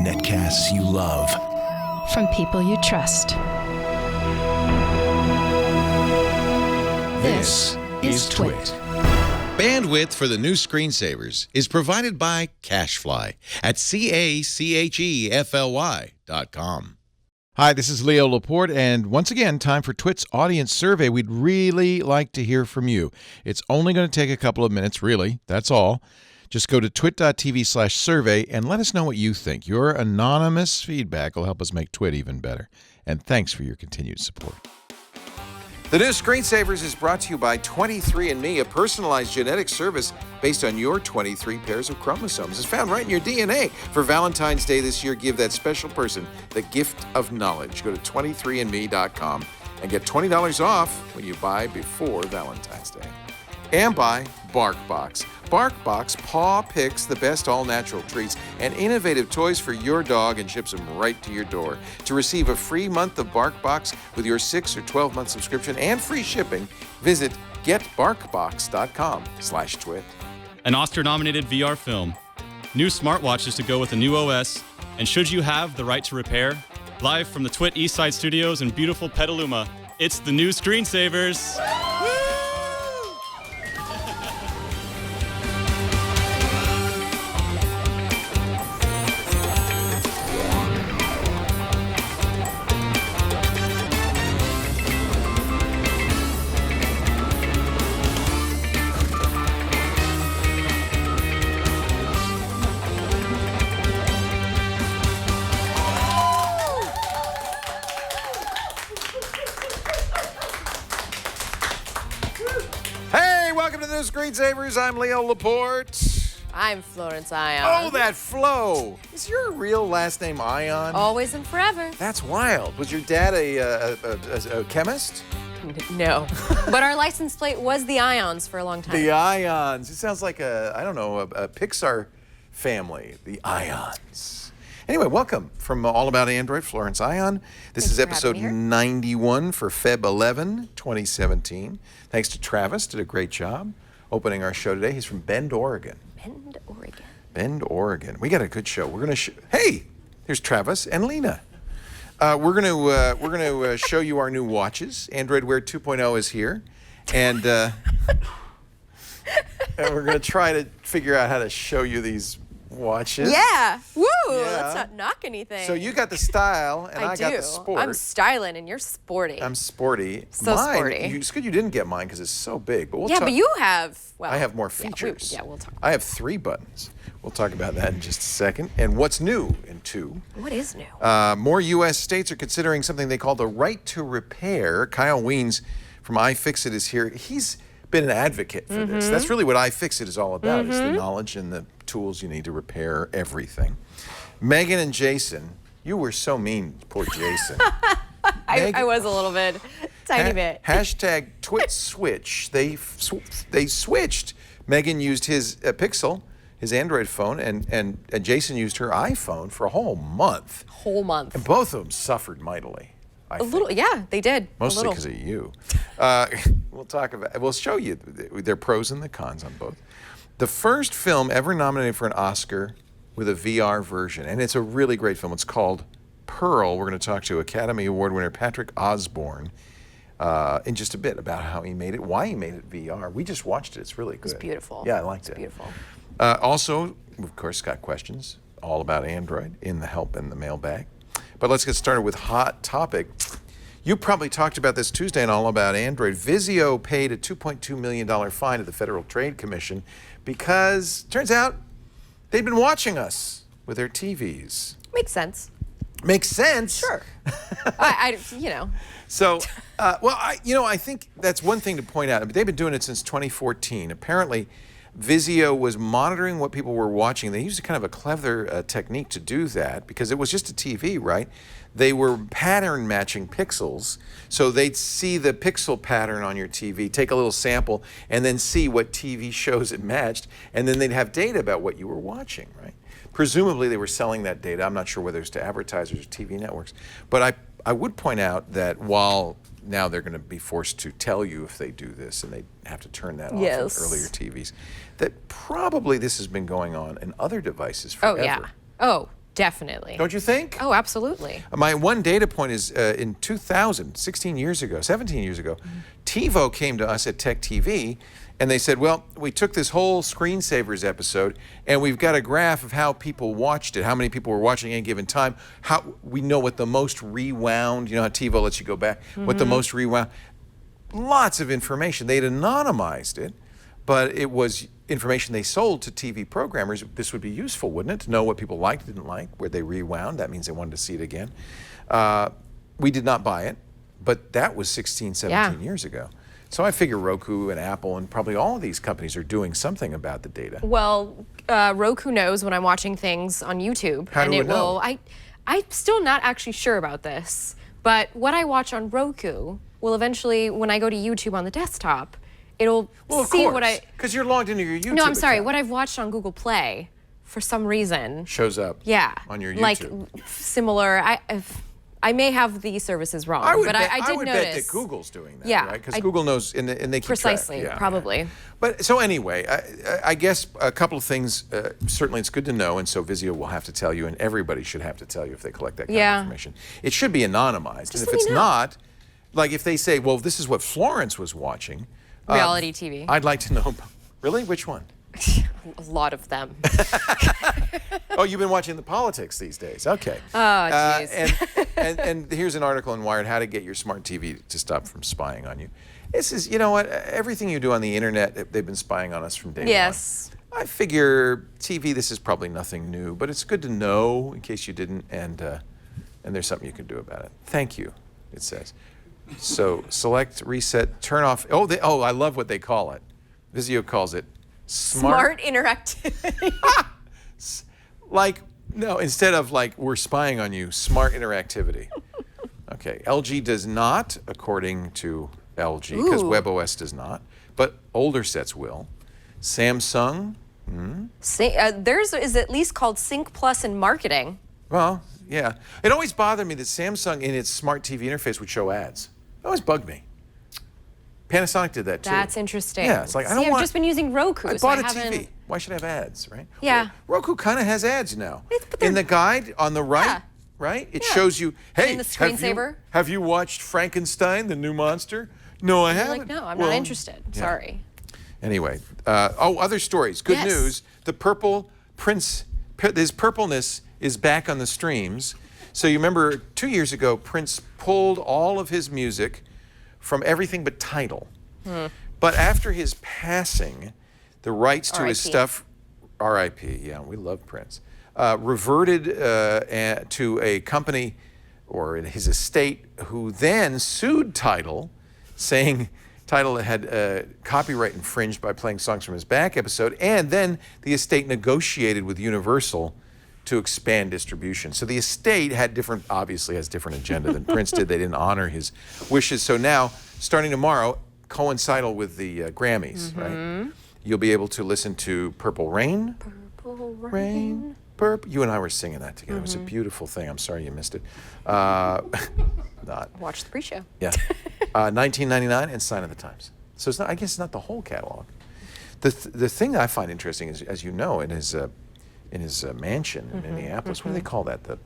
Netcasts you love. From people you trust. This is Twit. Bandwidth for the new screensavers is provided by CacheFly at CACHEFLY.com. Hi, this is Leo Laporte, and once again, time for Twit's audience survey. We'd really like to hear from you. It's only going to take a couple of minutes, really. That's all. Just go to twit.tv/survey and let us know what you think. Your anonymous feedback will help us make Twit even better. And thanks for your continued support. The new Screensavers is brought to you by 23andMe, a personalized genetic service based on your 23 pairs of chromosomes. It's found right in your DNA. For Valentine's Day this year, give that special person the gift of knowledge. Go to 23andMe.com and get $20 off when you buy before Valentine's Day. And by BarkBox. BarkBox paw picks the best all-natural treats and innovative toys for your dog and ships them right to your door. To receive a free month of BarkBox with your 6 or 12-month subscription and free shipping, visit getbarkbox.com/twit. An Oscar-nominated VR film, new smartwatches to go with the new OS, and should you have the right to repair? Live from the Twit Eastside Studios in beautiful Petaluma, it's the new Screensavers. Screensavers, I'm Leo Laporte. I'm Florence Ion. Oh, that flow. Is your real last name Ion? Always and forever. That's wild. Was your dad a chemist? No. But our license plate was the Ions for a long time. The Ions. It sounds like a Pixar family. The Ions. Anyway, welcome from All About Android, Florence Ion. This is episode 91 for Feb 11, 2017. Thanks to Travis, did a great job opening our show today. He's from Bend, Oregon. Bend, Oregon. We got a good show. We're going to hey, here's Travis and Lena. We're going to show you our new watches. Android Wear 2.0 is here, and we're going to try to figure out how to show you these watches. Yeah. Woo! Yeah. Let's not knock anything. So you got the style, and I got the sport. I'm styling, and you're sporty. I'm sporty. Sporty. It's good you didn't get mine because it's so big. But but you have. Well, I have more features. We'll talk. I have 3 buttons. We'll talk about that in just a second. And what's new in 2? What is new? More U.S. states are considering something they call the right to repair. Kyle Wiens from iFixit is here. He's been an advocate for this. That's really what iFixit is all about. It's the knowledge and the tools you need to repair everything. Megan and Jason, you were so mean, poor Jason. I was a little bit, tiny bit. Hashtag Twit switch. They switched. Megan used his Pixel, his Android phone, and Jason used her iPhone for a whole month. And both of them suffered mightily. I think. Yeah, they did. Mostly because of you. We'll show you their pros and the cons on both. The first film ever nominated for an Oscar with a VR version, and it's a really great film. It's called Pearl. We're going to talk to Academy Award winner Patrick Osborne in just a bit about how he made it, why he made it VR. We just watched it. It's really good. It's beautiful. Yeah, I liked it. It's beautiful. Also, of course, got questions all about Android in the help and the mailbag. But let's get started with hot topic. You probably talked about this Tuesday in All About Android. Vizio paid a $2.2 million fine to the Federal Trade Commission because, turns out, they'd been watching us with their TVs. Makes sense. Makes sense? Sure. So, I think that's one thing to point out. They've been doing it since 2014. Apparently, Vizio was monitoring what people were watching. They used a kind of a clever technique to do that because it was just a TV, right? They were pattern matching pixels. So they'd see the pixel pattern on your TV, take a little sample, and then see what TV shows it matched. And then they'd have data about what you were watching, right? Presumably they were selling that data. I'm not sure whether it's to advertisers or TV networks. But I would point out that while now they're going to be forced to tell you if they do this, and they have to turn that off Yes. on earlier TVs, that probably this has been going on in other devices Oh, forever. yeah. Oh, definitely. Don't you think? Oh, absolutely. My one data point is in 2000, 17 years ago, TiVo came to us at Tech TV, and they said, well, we took this whole Screensavers episode, and we've got a graph of how people watched it, how many people were watching at any given time, how we know what the most rewound, you know how TiVo lets you go back, what the most rewound. Lots of information. They'd anonymized it, but it was information they sold to TV programmers. This would be useful, wouldn't it, to know what people liked, didn't like, where they rewound. That means they wanted to see it again. We did not buy it, but that was 16, 17 years ago. So I figure Roku and Apple and probably all of these companies are doing something about the data. Well, Roku knows when I'm watching things on YouTube. How do it know? I'm still not actually sure about this, but what I watch on Roku will eventually, when I go to YouTube on the desktop, it'll see what I... because you're logged into your YouTube No, I'm sorry. account. What I've watched on Google Play, for some reason... Shows up on your YouTube. Like similar... I may have the services wrong, but I did would notice. bet that Google's doing that, Yeah, right? Because Google knows, and they keep Precisely, track. Yeah, probably. yeah. But so anyway, I guess a couple of things. Certainly, it's good to know, and so Vizio will have to tell you, and everybody should have to tell you if they collect that kind of information. It should be anonymized, and if it's not, like if they say, "Well, this is what Florence was watching," Reality TV. I'd like to know. Really, which one? A lot of them. Oh, you've been watching the politics these days. Okay. Oh, jeez. And here's an article in Wired, How to Get Your Smart TV to Stop from Spying on You. This is, you know what, everything you do on the internet, they've been spying on us from day Yes. one. I figure TV, this is probably nothing new, but it's good to know in case you didn't, and there's something you can do about it. Thank you, it says. So select, reset, turn off. Oh, I love what they call it. Vizio calls it Smart interactivity. Like, no, instead of like, we're spying on you, smart interactivity. Okay, LG does not, according to LG, because WebOS does not, but older sets will. Samsung, Theirs is at least called Sync Plus in marketing. well, yeah. It always bothered me that Samsung in its smart TV interface would show ads. It always bugged me. Panasonic did that too. That's interesting. Yeah, it's like, I See, don't I've want... just been using Roku, I so bought I a haven't... TV. Why should I have ads, right? Yeah. Well, Roku kind of has ads now. But they're- In the guide on the right, Yeah. right? It shows you, hey, the screensaver? have you watched Frankenstein, the new monster? No, I haven't. Like, no, I'm Well, not interested. yeah. Sorry. Anyway, other stories. Good Yes. news. The purple Prince, his purpleness is back on the streams. So you remember 2 years ago, Prince pulled all of his music from everything but Tidal. But after his passing, the rights to his R.I.P.. stuff, R.I.P., yeah, we love Prince, reverted to a company or his estate who then sued Tidal, saying Tidal had copyright infringed by playing songs from his back episode, and then the estate negotiated with Universal to expand distribution. So the estate obviously has different agenda than Prince did. They didn't honor his wishes. So now, starting tomorrow, coincidal with the Grammys, right? You'll be able to listen to Purple Rain. Purple Rain. You and I were singing that together. It was a beautiful thing. I'm sorry you missed it. Not. Watch the pre-show. Yeah. 1999 and Sign of the Times. So it's not, I guess it's not the whole catalog. The thing I find interesting is, as you know, in his mansion in Minneapolis, what do they call that? The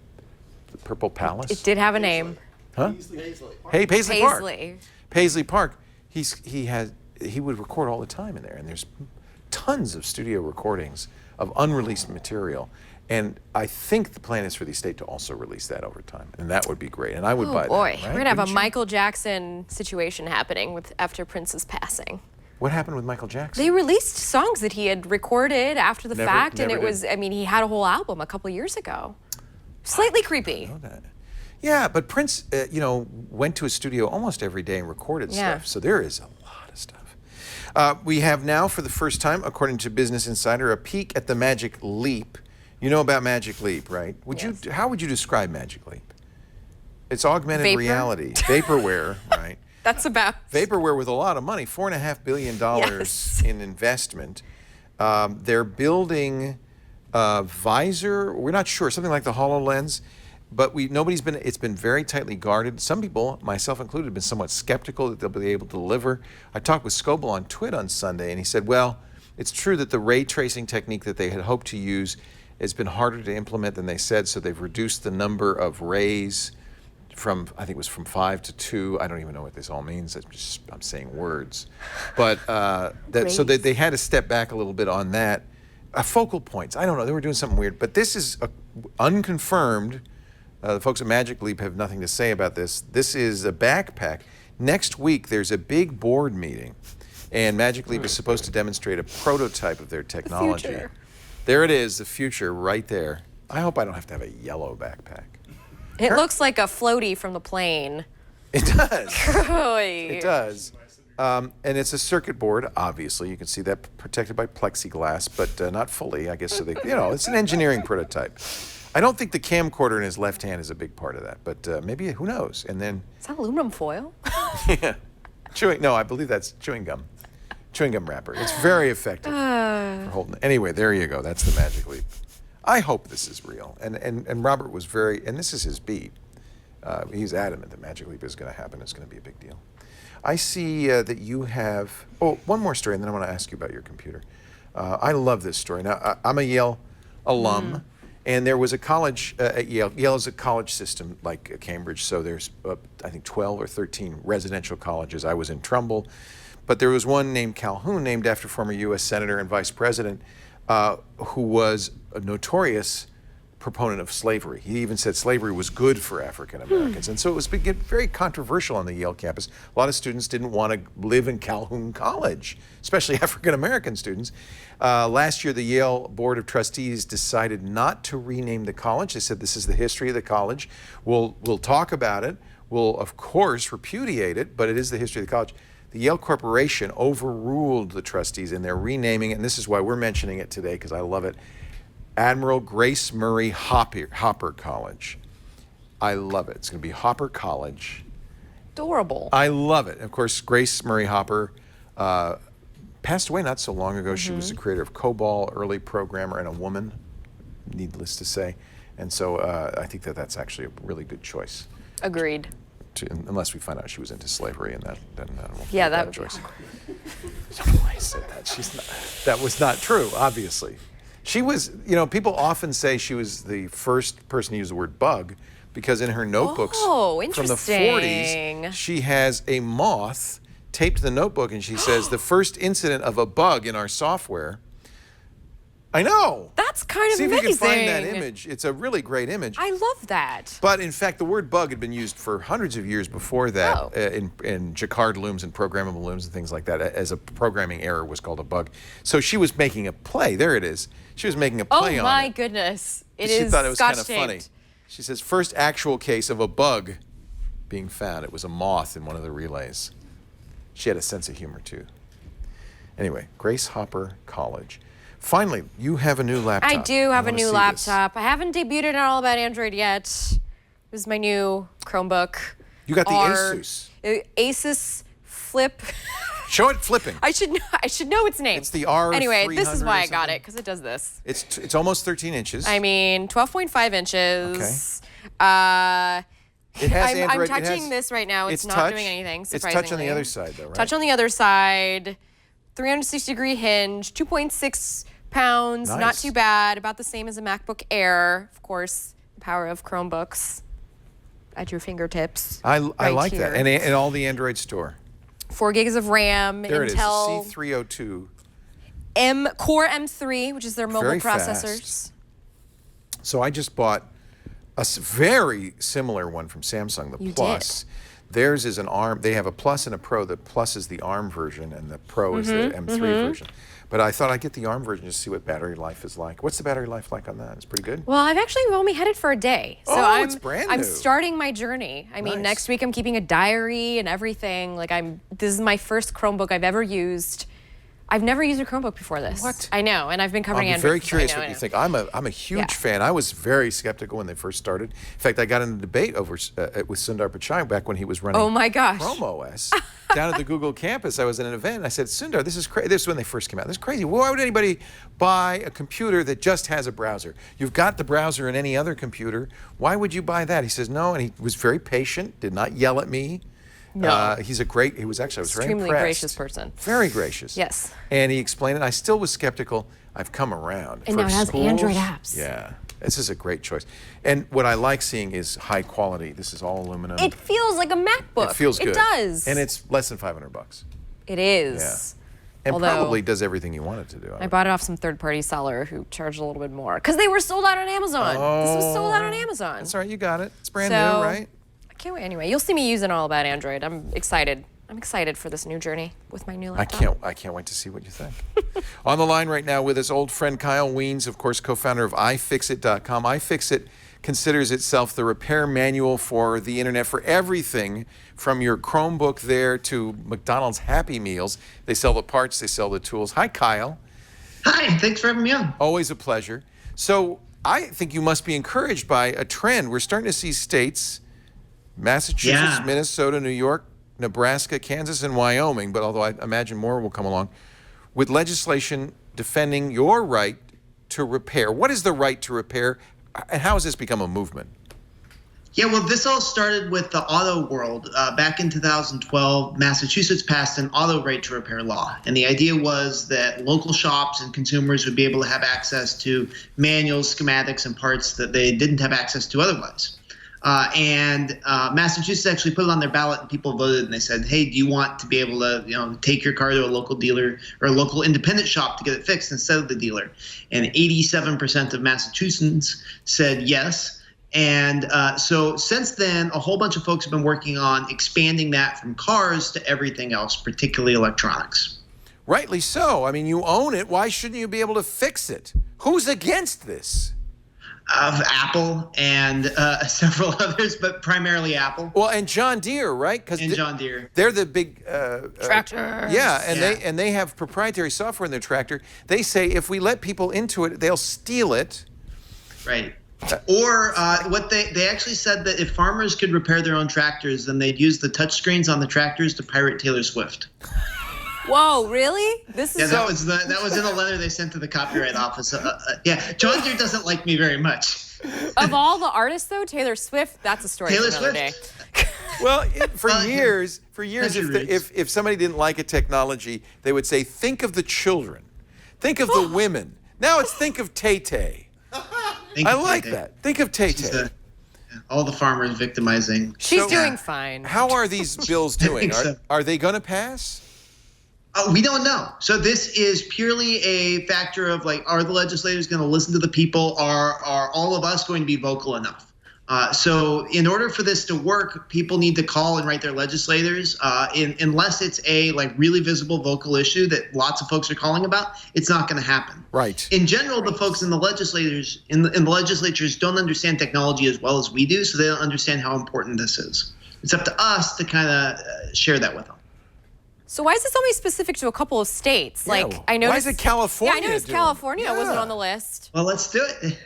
Purple Palace? It did have a name. Huh? Hey, Paisley Park. Paisley. Paisley Park. He would record all the time in there, and there's tons of studio recordings of unreleased material. And I think the plan is for the estate to also release that over time, and that would be great. And I would buy that. Boy, Right? we're gonna have a Wouldn't you? Michael Jackson situation happening after Prince's passing. What happened with Michael Jackson? They released songs that he had recorded after the fact, and never it was, I mean, he had a whole album a couple years ago. Slightly creepy. know that. Yeah, but Prince, went to his studio almost every day and recorded stuff. So there is a lot of stuff. We have now, for the first time, according to Business Insider, a peek at the Magic Leap. You know about Magic Leap, right? How would you describe Magic Leap? It's augmented Vapor? reality, vaporware, right? That's about... Vaporware with a lot of money, $4.5 billion in investment. They're building a visor, we're not sure, something like the HoloLens. but it's been very tightly guarded. Some people, myself included, have been somewhat skeptical that they'll be able to deliver. I talked with Scoble on Twit on Sunday, and he said, well, it's true that the ray tracing technique that they had hoped to use has been harder to implement than they said, so they've reduced the number of rays from, I think it was from 5 to 2. I don't even know what this all means. I'm saying words. But so they had to step back a little bit on that. Focal points, I don't know, they were doing something weird. But this is unconfirmed. The folks at Magic Leap have nothing to say about this. This is a backpack. Next week, there's a big board meeting, and Magic Leap is supposed to demonstrate a prototype of their technology. The future. There it is, the future right there. I hope I don't have to have a yellow backpack. It looks like a floaty from the plane. It does. It It does. And it's a circuit board, obviously. You can see that protected by plexiglass, but not fully, I guess. So it's an engineering prototype. I don't think the camcorder in his left hand is a big part of that, but maybe, who knows? And then, Is that aluminum foil? yeah, no, I believe that's chewing gum wrapper. It's very effective for holding. Anyway, there you go. That's the Magic Leap. I hope this is real. And Robert was and this is his beat. He's adamant that Magic Leap is going to happen. It's going to be a big deal. I see that you have, one more story, and then I want to ask you about your computer. I love this story. Now, I'm a Yale alum. And there was a college at Yale. Yale is a college system like Cambridge, so there's, I think, 12 or 13 residential colleges. I was in Trumbull. But there was one named Calhoun, named after former U.S. Senator and Vice President, who was a notorious proponent of slavery. He even said slavery was good for African Americans. And so it was very controversial on the Yale campus. A lot of students didn't want to live in Calhoun College, especially African American students. Last year, the Yale Board of Trustees decided not to rename the college. They said this is the history of the college. We'll talk about it. We'll, of course, repudiate it, but it is the history of the college. The Yale Corporation overruled the trustees in their renaming it, and this is why we're mentioning it today, because I love it. Admiral Grace Murray Hopper College. I love it. It's going to be Hopper College. Adorable. I love it. Of course, Grace Murray Hopper passed away not so long ago. She was the creator of COBOL, early programmer, and a woman, needless to say. And so I think that's actually a really good choice. Agreed. Unless we find out she was into slavery, and then we'll Yeah, that would choice. I said that. That was not true, obviously. She was, people often say she was the first person to use the word bug because in her notebooks from the 40s, she has a moth taped to the notebook, and she says, the first incident of a bug in our software. I know. That's kind of amazing. See if you can find that image. It's a really great image. I love that. But in fact, the word bug had been used for hundreds of years before that in Jacquard looms and programmable looms and things like that. As a programming error was called a bug. So she was making a play. There it is. She was making a play on it. Oh my goodness. She thought it was kind of Scotch-taped. funny. She says, first actual case of a bug being found. It was a moth in one of the relays. She had a sense of humor too. Anyway, Grace Hopper College. Finally, you have a new laptop. I do have a new laptop. I haven't debuted it all about Android yet. This is my new Chromebook. You got the Asus. Asus Flip. Show it flipping. I should know its name. It's the R300. Anyway, this is why I got it, because it does this. It's almost 13 inches. I mean, 12.5 inches. Okay. It has Android. I'm touching this right now. It's not doing anything, surprisingly. It's touch on the other side, though, right? Touch on the other side. 360-degree hinge. 2.6 pounds. Nice. Not too bad. About the same as a MacBook Air. Of course, the power of Chromebooks at your fingertips. I right like here. that. And all the Android store. 4 gigs of RAM. There Intel it is, the C302. Core M3, which is their mobile Very processors. fast. So I just bought a very similar one from Samsung, the You Plus. Theirs is an ARM. They have a Plus and a Pro. The Plus is the ARM version, and the Pro is the M3 version. But I thought I'd get the ARM version just to see what battery life is like. What's the battery life like on that? It's pretty good? Well, I've actually only had it for a day. So it's brand new. I'm starting my journey. I mean, next week I'm keeping a diary and everything. Like this is my first Chromebook I've ever used. I've never used a Chromebook before this. What? I know, and I've been covering I'm Android. very curious I know, what I you know. think. I'm a huge fan. I was very skeptical when they first started. In fact, I got in a debate over with Sundar Pichai back when he was running Oh my gosh. Chrome OS down at the Google campus. I was at an event, and I said, Sundar, this is crazy. This is when they first came out. This is crazy. Why would anybody buy a computer that just has a browser? You've got the browser in any other computer. Why would you buy that? He says, no, and he was very patient, did not yell at me. No. He was very impressed. Extremely gracious person. Very gracious. Yes. And he explained it. I still was skeptical. I've come around. And For now it has schools, Android apps. Yeah. This is a great choice. And what I like seeing is high quality. This is all aluminum. It feels like a MacBook. It feels good. It does. And it's less than $500. It is. Yeah. And Although, probably does everything you want it to do. I bought it off some third-party seller who charged a little bit more because they were sold out on Amazon. This was sold out on Amazon. That's all right. You got it. It's brand So, new, right? I can't wait. Anyway, you'll see me using all about Android. I'm excited. I'm excited for this new journey with my new laptop. I can't wait to see what you think. On the line right now with his old friend Kyle Wiens, of course, co-founder of iFixit.com. iFixit considers itself the repair manual for the internet for everything from your Chromebook there to McDonald's Happy Meals. They sell the parts, they sell the tools. Hi, Kyle. Hi, thanks for having me on. Always a pleasure. So I think you must be encouraged by a trend. We're starting to see states, Massachusetts, Minnesota, New York, Nebraska, Kansas, and Wyoming, but although I imagine more will come along, with legislation defending your right to repair. What is the right to repair, and how has this become a movement? Yeah, well, this all started with the auto world. Back in 2012, Massachusetts passed an auto right to repair law. And the idea was that local shops and consumers would be able to have access to manuals, schematics, and parts that they didn't have access to otherwise. Massachusetts actually put it on their ballot, and people voted, and they said, hey, do you want to be able to take your car to a local dealer or a local independent shop to get it fixed instead of the dealer? And 87% of Massachusetts said yes. And so since then, a whole bunch of folks have been working on expanding that from cars to everything else, particularly electronics. Rightly so. I mean, you own it. Why shouldn't you be able to fix it? Who's against this? Of Apple and several others, but primarily Apple. Well, and John Deere, right? And John Deere. They're the big Tractors. Yeah, and they have proprietary software in their tractor. They say if we let people into it, they'll steal it. Right. Or what they actually said that if farmers could repair their own tractors, then they'd use the touchscreens on the tractors to pirate Taylor Swift. Whoa, really? This is that was in a letter they sent to the Copyright Office. John Deere doesn't like me very much. Of all the artists, though, Taylor Swift, that's a story for another day. Well, for years, if somebody didn't like a technology, they would say, think of the children. Think of the women. Now it's think of Tay-Tay. I like that. Think of Tay-Tay. All the farmers victimizing. She's doing fine. How are these bills doing? So. Are they going to pass? We don't know. So this is purely a factor of are the legislators going to listen to the people? Are all of us going to be vocal enough? So in order for this to work, people need to call and write their legislators. Unless it's a really visible vocal issue that lots of folks are calling about, it's not going to happen. Right. In general, the folks in the legislators in the legislatures don't understand technology as well as we do, so they don't understand how important this is. It's up to us to kind of share that with them. So why is this only specific to a couple of states? Yeah, I noticed. why is it California? Yeah, I noticed California wasn't on the list. Well, let's do it.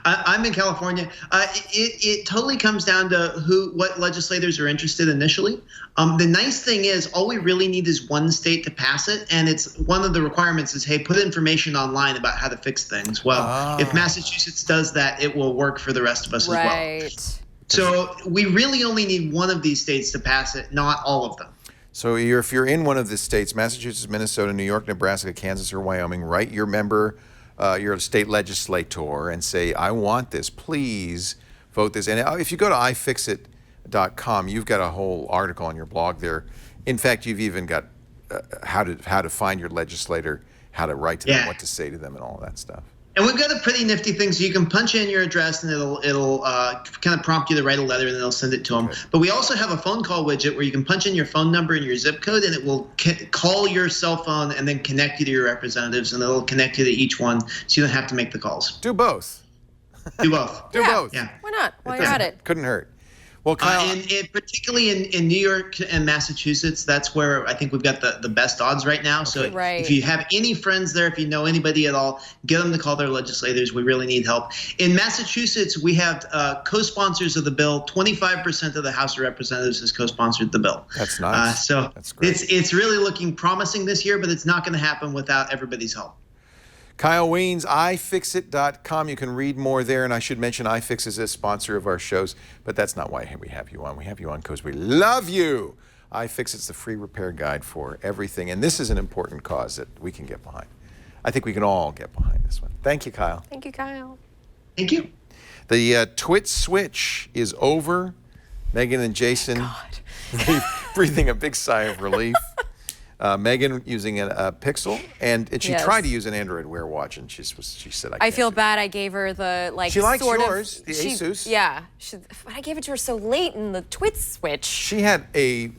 I'm in California. It totally comes down to what legislators are interested initially. The nice thing is all we really need is one state to pass it, and it's one of the requirements is, hey, put information online about how to fix things. Well, if Massachusetts does that, it will work for the rest of us as well. Right. So we really only need one of these states to pass it, not all of them. So if you're in one of the states, Massachusetts, Minnesota, New York, Nebraska, Kansas, or Wyoming, write your member, your state legislator, and say, I want this. Please vote this. And if you go to iFixit.com, you've got a whole article on your blog there. In fact, you've even got how to find your legislator, how to write to them, what to say to them, and all of that stuff. And we've got a pretty nifty thing, so you can punch in your address, and it'll kind of prompt you to write a letter, and then it'll send it to them. Okay. But we also have a phone call widget where you can punch in your phone number and your zip code, and it will call your cell phone and then connect you to your representatives, and it'll connect you to each one, so you don't have to make the calls. Do both. Do both. Do both. Yeah. Why not? While you're at it. Couldn't hurt. Well, Kyle, and particularly in New York and Massachusetts, that's where I think we've got the best odds right now. So if you have any friends there, if you know anybody at all, get them to call their legislators. We really need help. In Massachusetts, we have co-sponsors of the bill. 25% of the House of Representatives has co-sponsored the bill. That's nice. So that's great. It's really looking promising this year, but it's not going to happen without everybody's help. Kyle Wiens, iFixit.com. You can read more there. And I should mention iFix is a sponsor of our shows, but that's not why we have you on. We have you on because we love you. iFixit's the free repair guide for everything. And this is an important cause that we can get behind. I think we can all get behind this one. Thank you, Kyle. Thank you, Kyle. Thank you. The Twit switch is over. Megan and Jason breathing a big sigh of relief. Megan using a Pixel, and she tried to use an Android Wear watch, and she said, I feel bad. I gave her the She likes yours, the Asus. Yeah, but I gave it to her so late in the Twit switch. She had a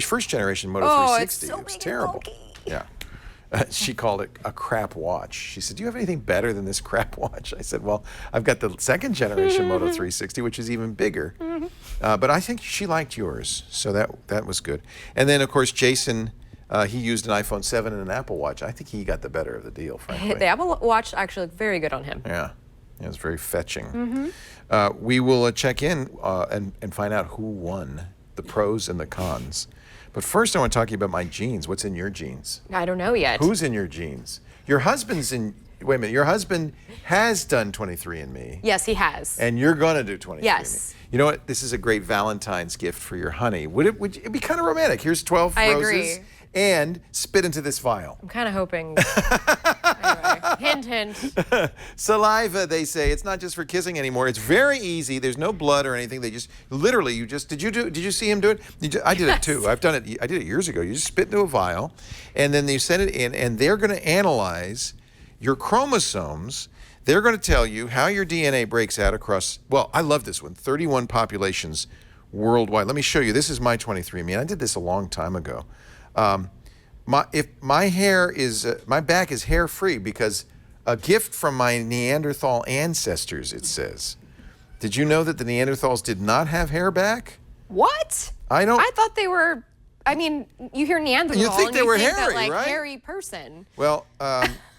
first generation Moto 360. It's it was terrible. Yeah. She called it a crap watch. She said, "Do you have anything better than this crap watch?" I said, "Well, I've got the second generation Moto 360, which is even bigger." But I think she liked yours, so that was good. And then, of course, Jason. He used an iPhone 7 and an Apple Watch. I think he got the better of the deal, frankly. The Apple Watch actually looked very good on him. Yeah, it was very fetching. We will check in and find out who won, the pros and the cons. But first, I want to talk to you about my jeans. What's in your jeans? I don't know yet. Who's in your jeans? Your husband's in. Wait a minute. Your husband has done 23andMe. Yes, he has. And you're going to do 23andMe. Yes. You know what? This is a great Valentine's gift for your honey. Would it be kind of romantic? Here's 12 I roses. agree. And spit into this vial. I'm kind of hoping. Anyway, hint, hint. Saliva, they say, it's not just for kissing anymore. It's very easy. There's no blood or anything. They just literally, did you see him do it? I did it too. I've done it. I did it years ago. You just spit into a vial, and then you send it in, and they're going to analyze your chromosomes. They're going to tell you how your DNA breaks out across. Well, I love this one. 31 populations worldwide. Let me show you. This is my 23andMe, and I did this a long time ago. My back is hair free because a gift from my Neanderthal ancestors, it says. Did you know that the Neanderthals did not have hair back? What? I thought they were. I mean, you hear Neanderthal. You think they were hairy, that, right? Hairy person. Well,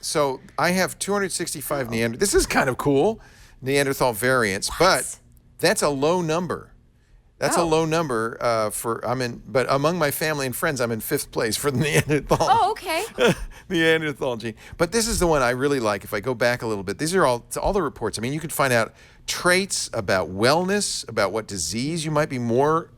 so I have 265 Neanderthal. This is kind of cool, Neanderthal variants, but that's a low number. That's a low number but among my family and friends, I'm in 5th place for the Neanderthal. Oh, okay. Neanderthal gene. But this is the one I really like. If I go back a little bit, these are all the reports. I mean, you can find out traits about wellness, about what disease you might be more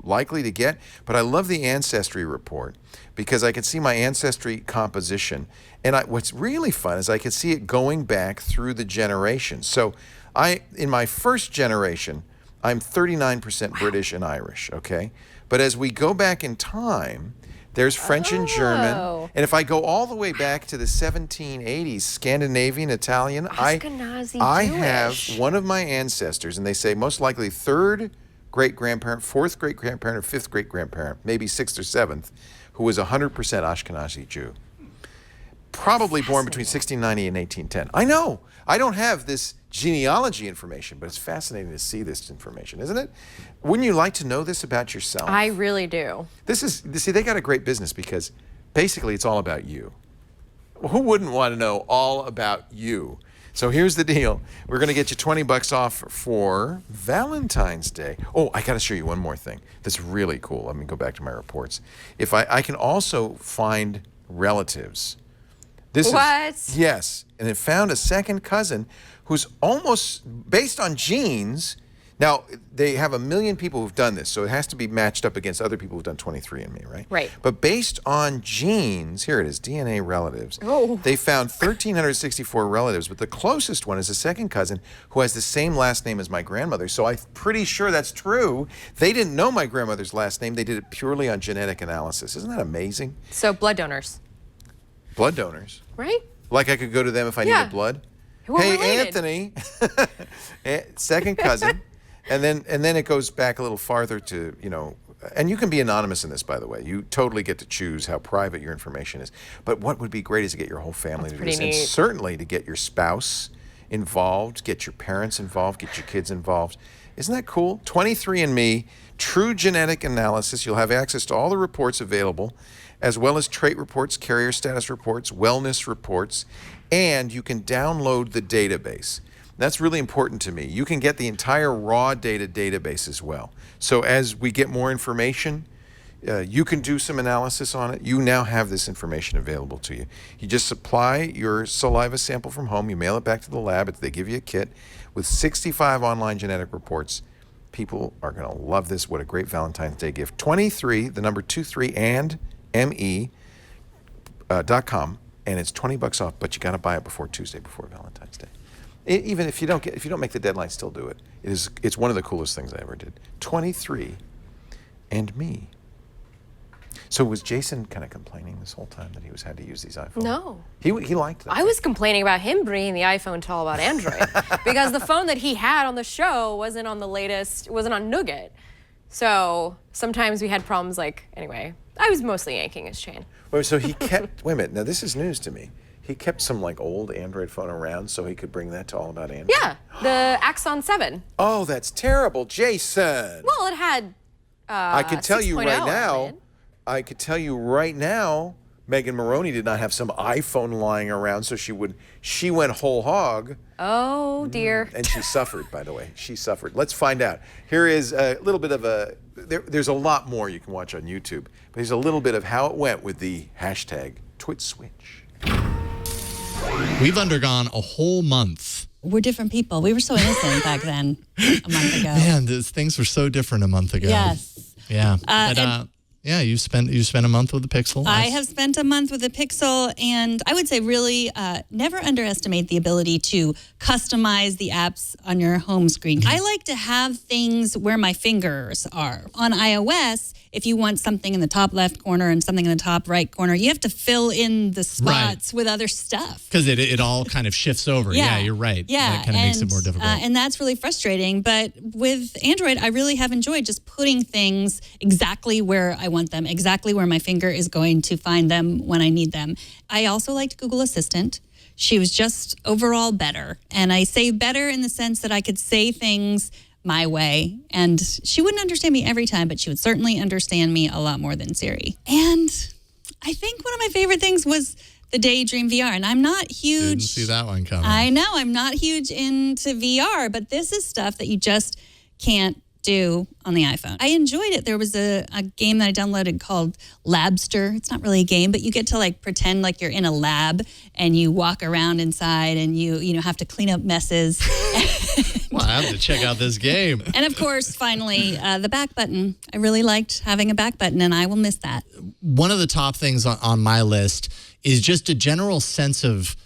likely to get. But I love the ancestry report because I can see my ancestry composition. And what's really fun is I can see it going back through the generations. So in my first generation, I'm 39% British and Irish, okay? But as we go back in time, there's French and German. And if I go all the way back to the 1780s, Scandinavian, Italian, I have one of my ancestors, and they say most likely 3rd great-grandparent, 4th great-grandparent, or 5th great-grandparent, maybe 6th or 7th, who was 100% Ashkenazi Jew. Probably born between 1690 and 1810. I know. I don't have this genealogy information, but it's fascinating to see this information, isn't it? Wouldn't you like to know this about yourself? I really do. See, they got a great business because basically it's all about you. Well, who wouldn't want to know all about you? So here's the deal. We're going to get you $20 off for Valentine's Day. Oh, I got to show you one more thing that's really cool. Let me go back to my reports. If I can also find relatives. Yes, and it found a second cousin who's almost based on genes. Now, they have 1 million people who've done this, so it has to be matched up against other people who've done 23andMe, right? Right. But based on genes, here it is, DNA relatives. Oh. They found 1,364 relatives, but the closest one is a second cousin who has the same last name as my grandmother. So I'm pretty sure that's true. They didn't know my grandmother's last name. They did it purely on genetic analysis. Isn't that amazing? So blood donors. Blood donors. Right? Like I could go to them if I needed blood? We're related. Anthony, second cousin. And then it goes back a little farther to, and you can be anonymous in this, by the way. You totally get to choose how private your information is. But what would be great is to get your whole family to do this. And certainly to get your spouse involved, get your parents involved, get your kids involved. Isn't that cool? 23andMe, true genetic analysis. You'll have access to all the reports available, as well as trait reports, carrier status reports, wellness reports, and you can download the database. That's really important to me. You can get the entire raw data database as well. So as we get more information, you can do some analysis on it. You now have this information available to you. You just supply your saliva sample from home. You mail it back to the lab. They give you a kit with 65 online genetic reports. People are going to love this. What a great Valentine's Day gift. 23, the number 23, and me.com, and it's $20 off, but you got to buy it before Tuesday, before Valentine's Day. Even if you don't make the deadline, still do it. It's one of the coolest things I ever did. 23 and me. So was Jason kind of complaining this whole time that he had to use these iPhones? No. He liked them. I was complaining about him bringing the iPhone to all about Android because the phone that he had on the show wasn't on the latest, wasn't on Nougat. So sometimes we had problems anyway, I was mostly yanking his chain. Wait, so he kept, wait a minute, now this is news to me. He kept some old Android phone around so he could bring that to all about Android? Yeah, the Axon 7. Oh, that's terrible, Jason. Well, it had I can tell you right 6.0 now, on it. I could tell you right now, Megan Maroney did not have some iPhone lying around, so she went whole hog. Oh, dear. And she suffered, by the way. She suffered. Let's find out. Here is a little bit of there's a lot more you can watch on YouTube, but here's a little bit of how it went with the hashtag #TwitSwitch. We've undergone a whole month. We're different people. We were so innocent back then, a month ago. Man, things were so different a month ago. Yes. Yeah. Yeah, you spent a month with the Pixel. I have spent a month with the Pixel, and I would say really never underestimate the ability to customize the apps on your home screen. I like to have things where my fingers are. On iOS, if you want something in the top left corner and something in the top right corner, you have to fill in the spots with other stuff. Because it all kind of shifts over. Yeah, you're right. Yeah. That kind of makes it more difficult. And that's really frustrating. But with Android, I really have enjoyed just putting things exactly where I want them, exactly where my finger is going to find them when I need them. I also liked Google Assistant. She was just overall better. And I say better in the sense that I could say things my way. And she wouldn't understand me every time, but she would certainly understand me a lot more than Siri. And I think one of my favorite things was the Daydream VR. And I'm not huge. Didn't see that one coming. I know. I'm not huge into VR, but this is stuff that you just can't do on the iPhone. I enjoyed it. There was a game that I downloaded called Labster. It's not really a game, but you get to pretend like you're in a lab and you walk around inside and you have to clean up messes. Well, I have to check out this game. And of course, finally, the back button. I really liked having a back button, and I will miss that. One of the top things on my list is just a general sense of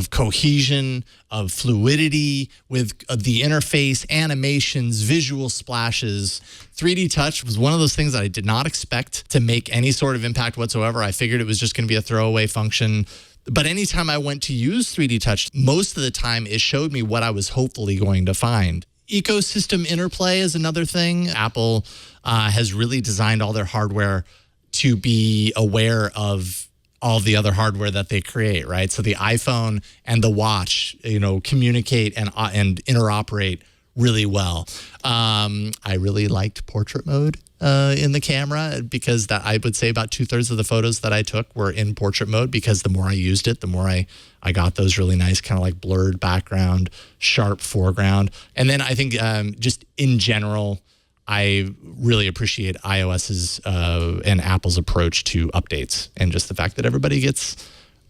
cohesion, of fluidity with the interface, animations, visual splashes. 3D Touch was one of those things that I did not expect to make any sort of impact whatsoever. I figured it was just going to be a throwaway function. But anytime I went to use 3D Touch, most of the time it showed me what I was hopefully going to find. Ecosystem interplay is another thing. Apple has really designed all their hardware to be aware of all the other hardware that they create, right? So the iPhone and the watch, communicate and interoperate really well. I really liked portrait mode in the camera because that I would say about 2/3 of the photos that I took were in portrait mode because the more I used it, the more I got those really nice kind of blurred background, sharp foreground. And then I think just in general, I really appreciate iOS's and Apple's approach to updates and just the fact that everybody gets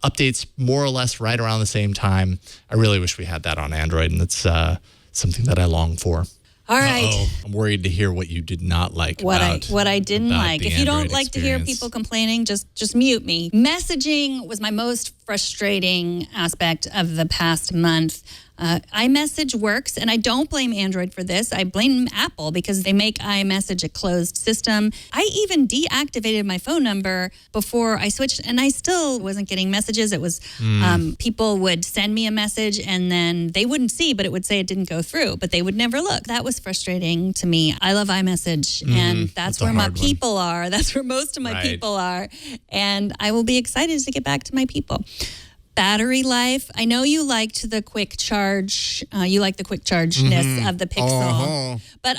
updates more or less right around the same time. I really wish we had that on Android, and it's something that I long for. All right. I'm worried to hear what you did not like what I didn't like. If you don't like to hear people complaining, just mute me. Messaging was my most frustrating aspect of the past month. iMessage works, and I don't blame Android for this. I blame Apple because they make iMessage a closed system. I even deactivated my phone number before I switched, and I still wasn't getting messages. It was people would send me a message, and then they wouldn't see, but it would say it didn't go through, but they would never look. That was frustrating to me. I love iMessage, and that's where my people are. That's where most of my people are, and I will be excited to get back to my people. battery life. I know you liked the quick charge. You like the quick chargeness of the Pixel, but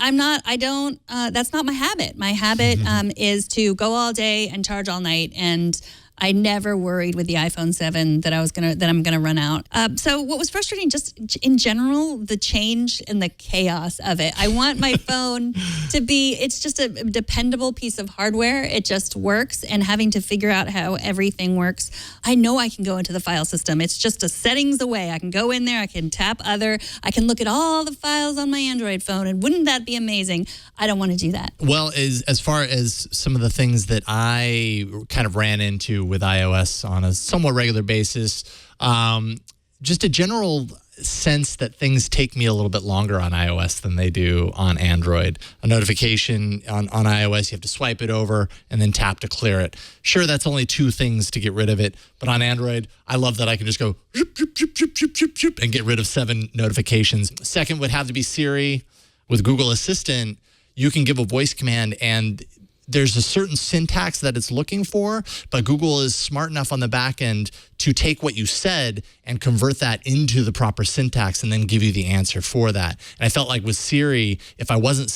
that's not my habit. My habit is to go all day and charge all night, and I never worried with the iPhone 7 that I'm gonna run out. So what was frustrating, just in general, the change and the chaos of it. I want my phone to be, it's just a dependable piece of hardware. It just works, and having to figure out how everything works. I know I can go into the file system. It's just a settings away. I can go in there, I can tap other, I can look at all the files on my Android phone, and wouldn't that be amazing? I don't want to do that. Well, as far as some of the things that I kind of ran into with iOS on a somewhat regular basis, just a general sense that things take me a little bit longer on iOS than they do on Android. A notification on iOS, you have to swipe it over and then tap to clear it. Sure, that's only 2 things to get rid of it, but on Android, I love that I can just go and get rid of 7 notifications. Second would have to be Siri. With Google Assistant, you can give a voice command, and there's a certain syntax that it's looking for, but Google is smart enough on the back end to take what you said and convert that into the proper syntax and then give you the answer for that. And I felt like with Siri, if I wasn't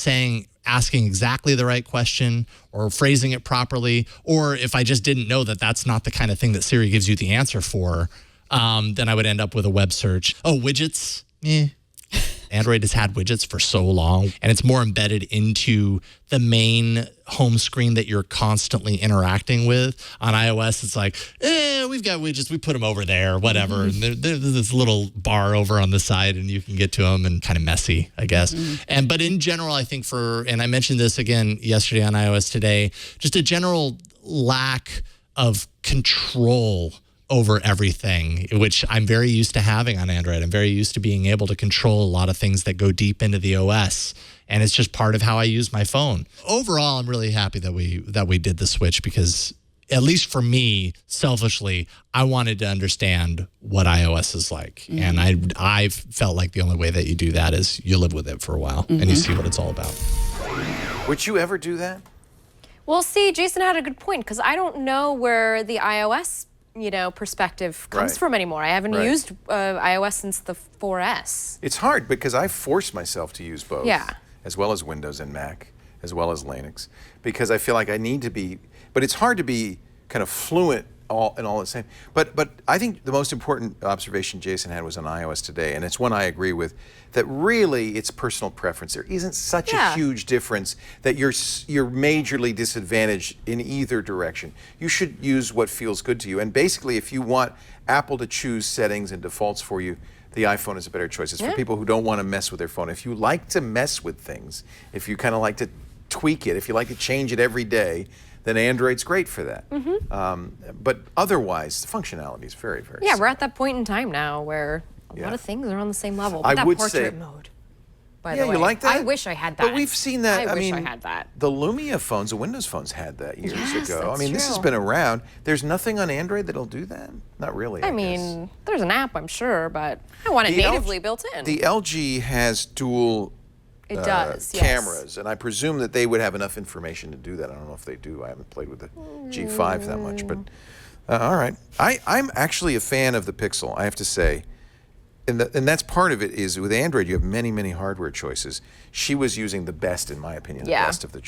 asking exactly the right question or phrasing it properly, or if I just didn't know that that's not the kind of thing that Siri gives you the answer for, then I would end up with a web search. Oh, widgets? Android has had widgets for so long, and it's more embedded into the main home screen that you're constantly interacting with. On iOS, it's like, we've got widgets, we put them over there, whatever. And there's this little bar over on the side, and you can get to them, and kind of messy, I guess. But in general, I think and I mentioned this again yesterday on iOS Today, just a general lack of control over everything, which I'm very used to having on Android. I'm very used to being able to control a lot of things that go deep into the OS, and it's just part of how I use my phone. Overall, I'm really happy that we did the switch, because at least for me, selfishly, I wanted to understand what iOS is like, and I felt like the only way that you do that is you live with it for a while and you see what it's all about. Would you ever do that? Well, see, Jason had a good point, because I don't know where the iOS perspective comes from anymore. I haven't used iOS since the 4S. It's hard because I force myself to use both, as well as Windows and Mac, as well as Linux, because I feel like I need to be, but it's hard to be kind of fluent in all the same. But I think the most important observation Jason had was on iOS Today, and it's one I agree with, that really it's personal preference. There isn't such a huge difference that you're majorly disadvantaged in either direction. You should use what feels good to you. And basically, if you want Apple to choose settings and defaults for you, the iPhone is a better choice. It's for people who don't want to mess with their phone. If you like to mess with things, if you kind of like to tweak it, if you like to change it every day, then Android's great for that. But otherwise, the functionality is very, very we're at that point in time now where a lot of things are on the same level. But I that would portrait say, mode, by the way. you like that? I wish I had that. But we've seen that. I wish I had that. The Lumia phones, the Windows phones had that years ago. That's I mean, this has been around. There's nothing on Android that'll do that? Not really, I mean, there's an app, I'm sure, but I want it natively built in. The LG has dual cameras, and I presume that they would have enough information to do that. I don't know if they do. I haven't played with the G5 that much, but all right. I'm actually a fan of the Pixel, I have to say. And that's part of it is with Android, you have many, many hardware choices. She was using the best, in my opinion, the best of the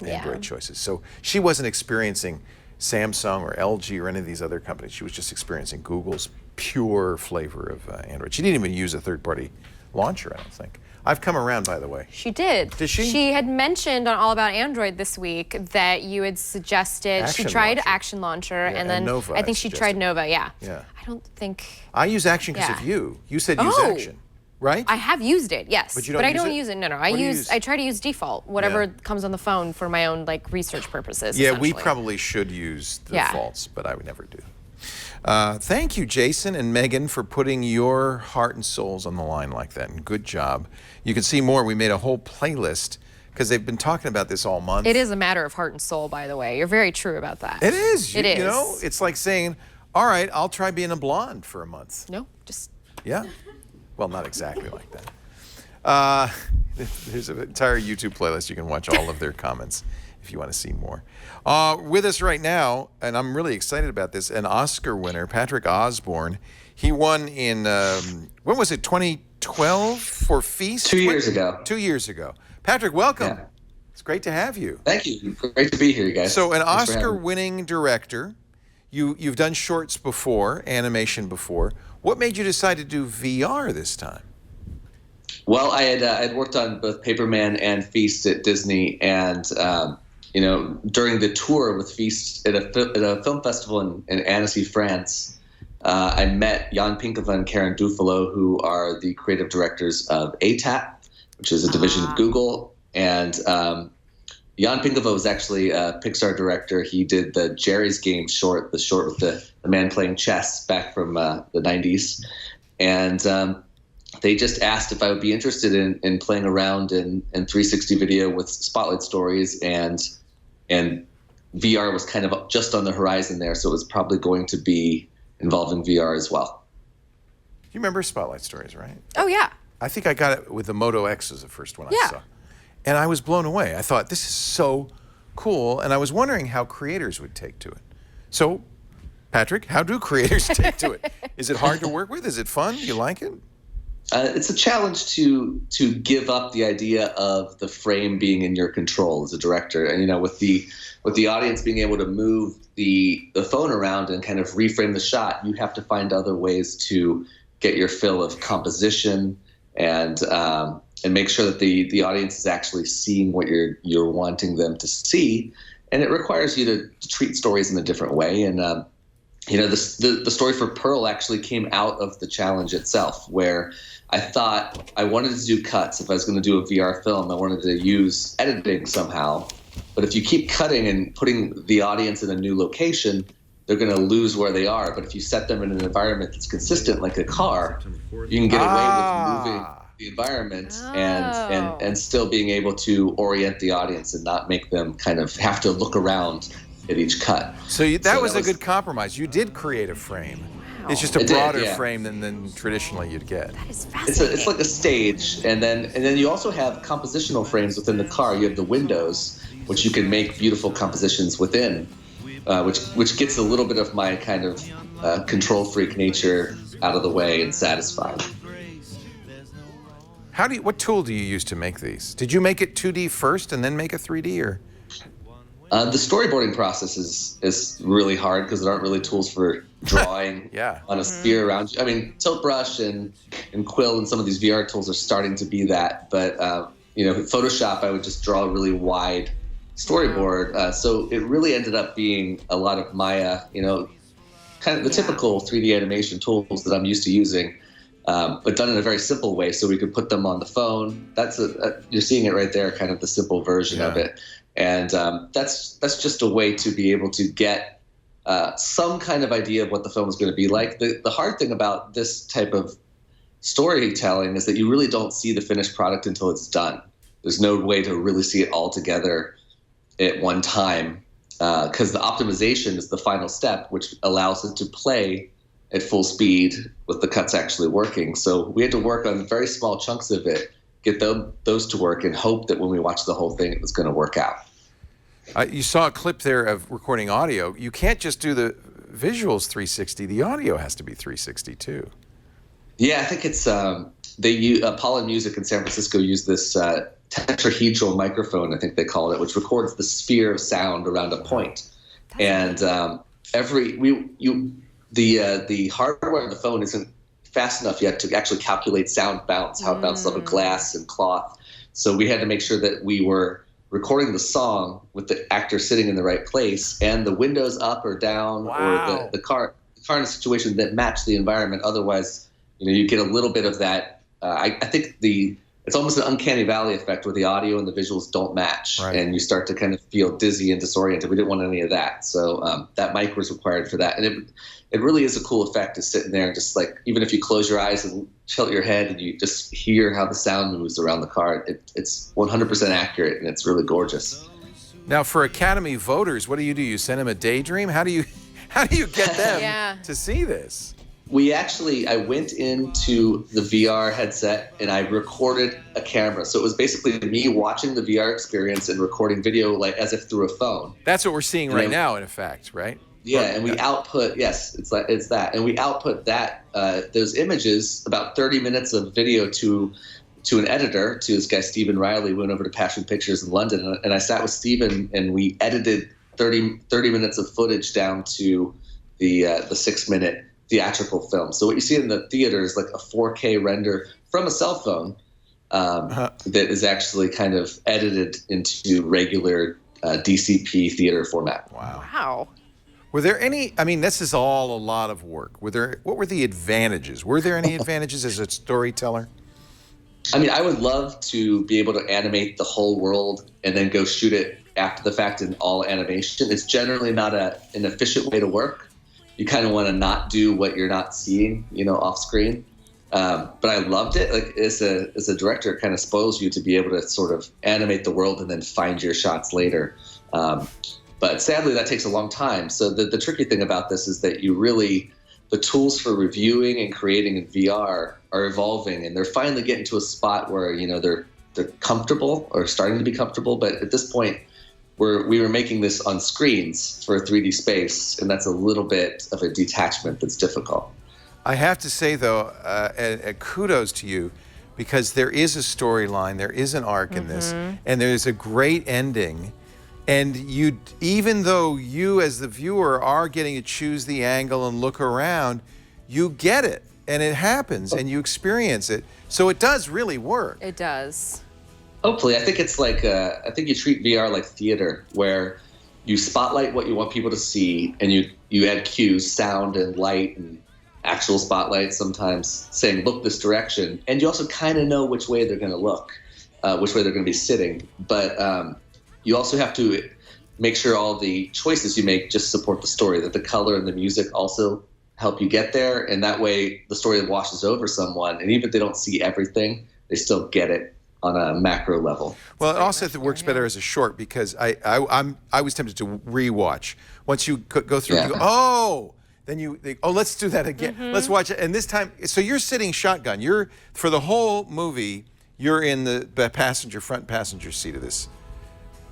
Android choices. So she wasn't experiencing Samsung or LG or any of these other companies. She was just experiencing Google's pure flavor of Android. She didn't even use a third-party launcher, I don't think. I've come around, by the way. She did. Did she? She had mentioned on All About Android this week that you had suggested she tried Action Launcher, and then Nova, I think she tried Nova. Yeah. I don't think. I use Action because of you. You said use Action, right? I have used it, yes, but I don't use it. No. I try to use default, whatever comes on the phone for my own research purposes. Yeah, we probably should use the defaults, but I would never do. Thank you, Jason and Megan, for putting your heart and souls on the line like that, and good job. You can see more. We made a whole playlist because they've been talking about this all month. It is a matter of heart and soul, by the way. You're very true about that. It is. It is. You know, it's like saying, all right, I'll try being a blonde for a month. No, just... Yeah. Well, not exactly like that. There's an entire YouTube playlist. You can watch all of their comments if you want to see more. With us right now, and I'm really excited about this, an Oscar winner, Patrick Osborne. He won in, when was it, 2012 for Feast? 2 years ago. 2 years ago. Patrick, welcome. Yeah. It's great to have you. Thank you. Great to be here, you guys. So an Thanks for having me. Oscar-winning director. You've done shorts before, animation before. What made you decide to do VR this time? Well, I'd worked on both Paperman and Feast at Disney, and during the tour with Feast at a film festival in Annecy, France, I met Jan Pinkava and Karen Dufalo, who are the creative directors of ATAP, which is a division of Google. And Jan Pinkava was actually a Pixar director. He did the Jerry's Game short, the short with the man playing chess back from the 90s. And they just asked if I would be interested in playing around in 360 video with spotlight stories, and VR was kind of just on the horizon there, so it was probably going to be involving VR as well. You remember Spotlight Stories, right? Oh, yeah. I think I got it with the Moto X as the first one I saw. And I was blown away. I thought, this is so cool. And I was wondering how creators would take to it. So, Patrick, how do creators take to it? Is it hard to work with? Is it fun? Do you like it? It's a challenge to give up the idea of the frame being in your control as a director. And, with the audience being able to move the phone around and kind of reframe the shot, you have to find other ways to get your fill of composition and make sure that the audience is actually seeing what you're wanting them to see. And it requires you to treat stories in a different way. And the story for Pearl actually came out of the challenge itself, where I thought I wanted to do cuts. If I was going to do a VR film, I wanted to use editing somehow. But if you keep cutting and putting the audience in a new location, they're going to lose where they are. But if you set them in an environment that's consistent, like a car, you can get away with moving the environment and still being able to orient the audience and not make them kind of have to look around at each cut. So that was a good compromise. You did create a frame. It's just a broader frame than traditionally you'd get. That is fascinating. It's like a stage, and then you also have compositional frames within the car. You have the windows, which you can make beautiful compositions within, which gets a little bit of my kind of control freak nature out of the way and satisfied. What tool do you use to make these? Did you make it 2D first and then make a 3D, or? The storyboarding process is really hard because there aren't really tools for drawing on a sphere around you. I mean, Tilt Brush and Quill and some of these VR tools are starting to be that, but Photoshop, I would just draw a really wide storyboard. So it really ended up being a lot of Maya, kind of the typical 3D animation tools that I'm used to using, but done in a very simple way, so we could put them on the phone. That's you're seeing it right there, kind of the simple version of it. And that's just a way to be able to get some kind of idea of what the film is going to be like. The hard thing about this type of storytelling is that you really don't see the finished product until it's done. There's no way to really see it all together at one time, because the optimization is the final step, which allows it to play at full speed with the cuts actually working. So we had to work on very small chunks of it, get those to work, and hope that when we watch the whole thing, it was going to work out. You saw a clip there of recording audio. You can't just do the visuals 360. The audio has to be 360 too. Yeah, I think it's they use Apollo Music in San Francisco used this tetrahedral microphone, I think they call it, which records the sphere of sound around a point. And the hardware of the phone isn't fast enough yet to actually calculate sound bounce, how it bounces off of glass and cloth. So we had to make sure that we were recording the song with the actor sitting in the right place and the windows up or down, or the car in a situation that matched the environment. Otherwise, you get a little bit of that. I think it's almost an uncanny valley effect where the audio and the visuals don't match, and you start to kind of feel dizzy and disoriented. We didn't want any of that, so that mic was required for that. And it really is a cool effect to sit in there and just, like, even if you close your eyes and tilt your head and you just hear how the sound moves around the car, it's 100% accurate, and it's really gorgeous. Now, for Academy voters, what do? You send them a daydream? How do you get them to see this? I went into the VR headset and I recorded a camera. So it was basically me watching the VR experience and recording video like as if through a phone. That's what we're seeing right now, in effect, right? Yeah, and we output, it's that. And we output that, those images, about 30 minutes of video to an editor, to this guy, Stephen Riley. We went over to Passion Pictures in London, and I sat with Stephen and we edited 30 minutes of footage down to the 6-minute theatrical film. So what you see in the theater is like a 4K render from a cell phone that is actually kind of edited into regular DCP theater format. Wow. Were there any, I mean, this is all a lot of work. What were the advantages? Were there any advantages as a storyteller? I mean, I would love to be able to animate the whole world and then go shoot it after the fact in all animation. It's generally not an efficient way to work. You kind of want to not do what you're not seeing, off screen. But I loved it. Like as a director, it kind of spoils you to be able to sort of animate the world and then find your shots later. But sadly, that takes a long time. So the tricky thing about this is that the tools for reviewing and creating in VR are evolving, and they're finally getting to a spot where, they're comfortable or starting to be comfortable. But at this point, we were making this on screens for a 3D space, and that's a little bit of a detachment that's difficult. I have to say, though, kudos to you, because there is a storyline, there is an arc in this, and there's a great ending. And even though you as the viewer are getting to choose the angle and look around, you get it, and it happens, and you experience it. So it does really work. It does. Hopefully. I think it's like, I think you treat VR like theater, where you spotlight what you want people to see, and you add cues, sound and light and actual spotlights sometimes saying, look this direction. And you also kind of know which way they're going to look, which way they're going to be sitting. But you also have to make sure all the choices you make just support the story, that the color and the music also help you get there. And that way the story washes over someone. And even if they don't see everything, they still get it on a macro level. Well, it also works better as a short, because I was tempted to rewatch. Once you go through, you go, let's do that again. Let's watch it. And this time, so you're sitting shotgun. For the whole movie, you're in the front passenger seat of this.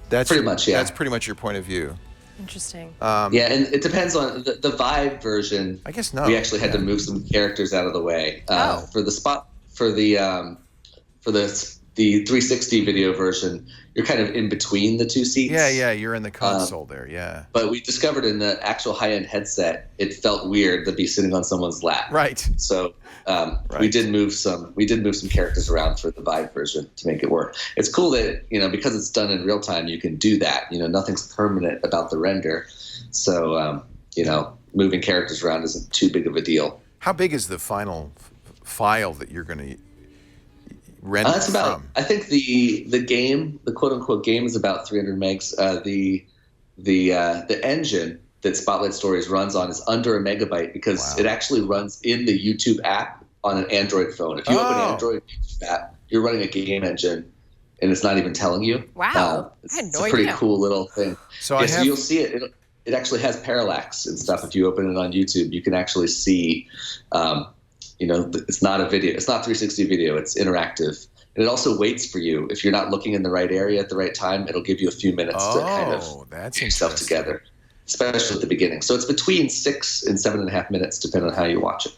That's pretty much, yeah. That's pretty much your point of view. Interesting. And it depends on the Vive version. I guess not. We actually had to move some characters out of the way for the spot for the 360 video version. You're kind of in between the two seats. Yeah, you're in the console there. Yeah. But we discovered in the actual high-end headset, it felt weird to be sitting on someone's lap. Right. So we did move some characters around for the Vive version to make it work. It's cool that because it's done in real time, you can do that. Nothing's permanent about the render, so moving characters around isn't too big of a deal. How big is the final file that you're going to render that's about, from? I think the game, the quote unquote game, is about 300 megs. The engine that Spotlight Stories runs on is under a megabyte, because it actually runs in the YouTube app on an Android phone. If you open an Android YouTube app, you're running a game engine, and it's not even telling you. Wow, it's a pretty cool little thing. So you'll see it. It actually has parallax and stuff. If you open it on YouTube, you can actually see. It's not a video. It's not 360 video. It's interactive. And it also waits for you. If you're not looking in the right area at the right time, it'll give you a few minutes to kind of get yourself together, especially at the beginning. So it's between 6 and 7.5 minutes, depending on how you watch it.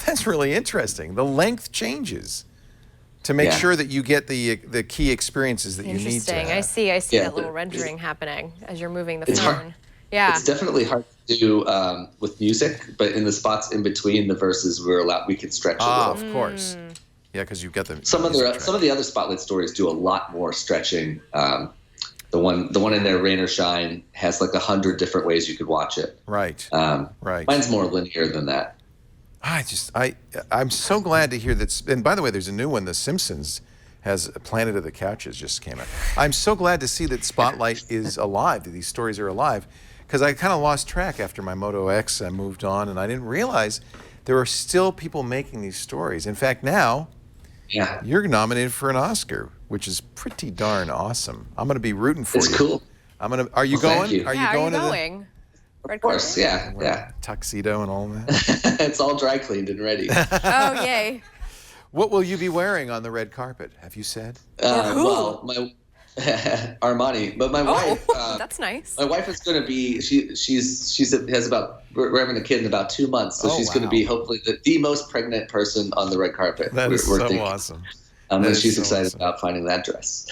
That's really interesting. The length changes to make sure that you get the key experiences that you need to have. Interesting. I see that little rendering happening as you're moving the phone. Hard. Yeah. It's definitely hard to do with music, but in the spots in between the verses, we can stretch a little. Of course. Yeah, because you've got some of the other Spotlight Stories do a lot more stretching. The one in there, Rain or Shine, has like 100 different ways you could watch it. Right. Right. Mine's more linear than that. I'm so glad to hear that. And by the way, there's a new one, The Simpsons has Planet of the Couches just came out. I'm so glad to see that Spotlight is alive, that these stories are alive, because I kind of lost track after my Moto X. I moved on, and I didn't realize there are still people making these stories. In fact, now you're nominated for an Oscar, which is pretty darn awesome. I'm going to be rooting for you. It's cool. Are you going? You. Are you going? Of course, yeah. Tuxedo and all that. It's all dry cleaned and ready. Oh, yay. What will you be wearing on the red carpet? Have you said? Well, my Armani, but my wife. That's nice. My wife is going to be. We're having a kid in about 2 months, so she's going to be hopefully the most pregnant person on the red carpet. That is so awesome. And she's excited about finding that dress.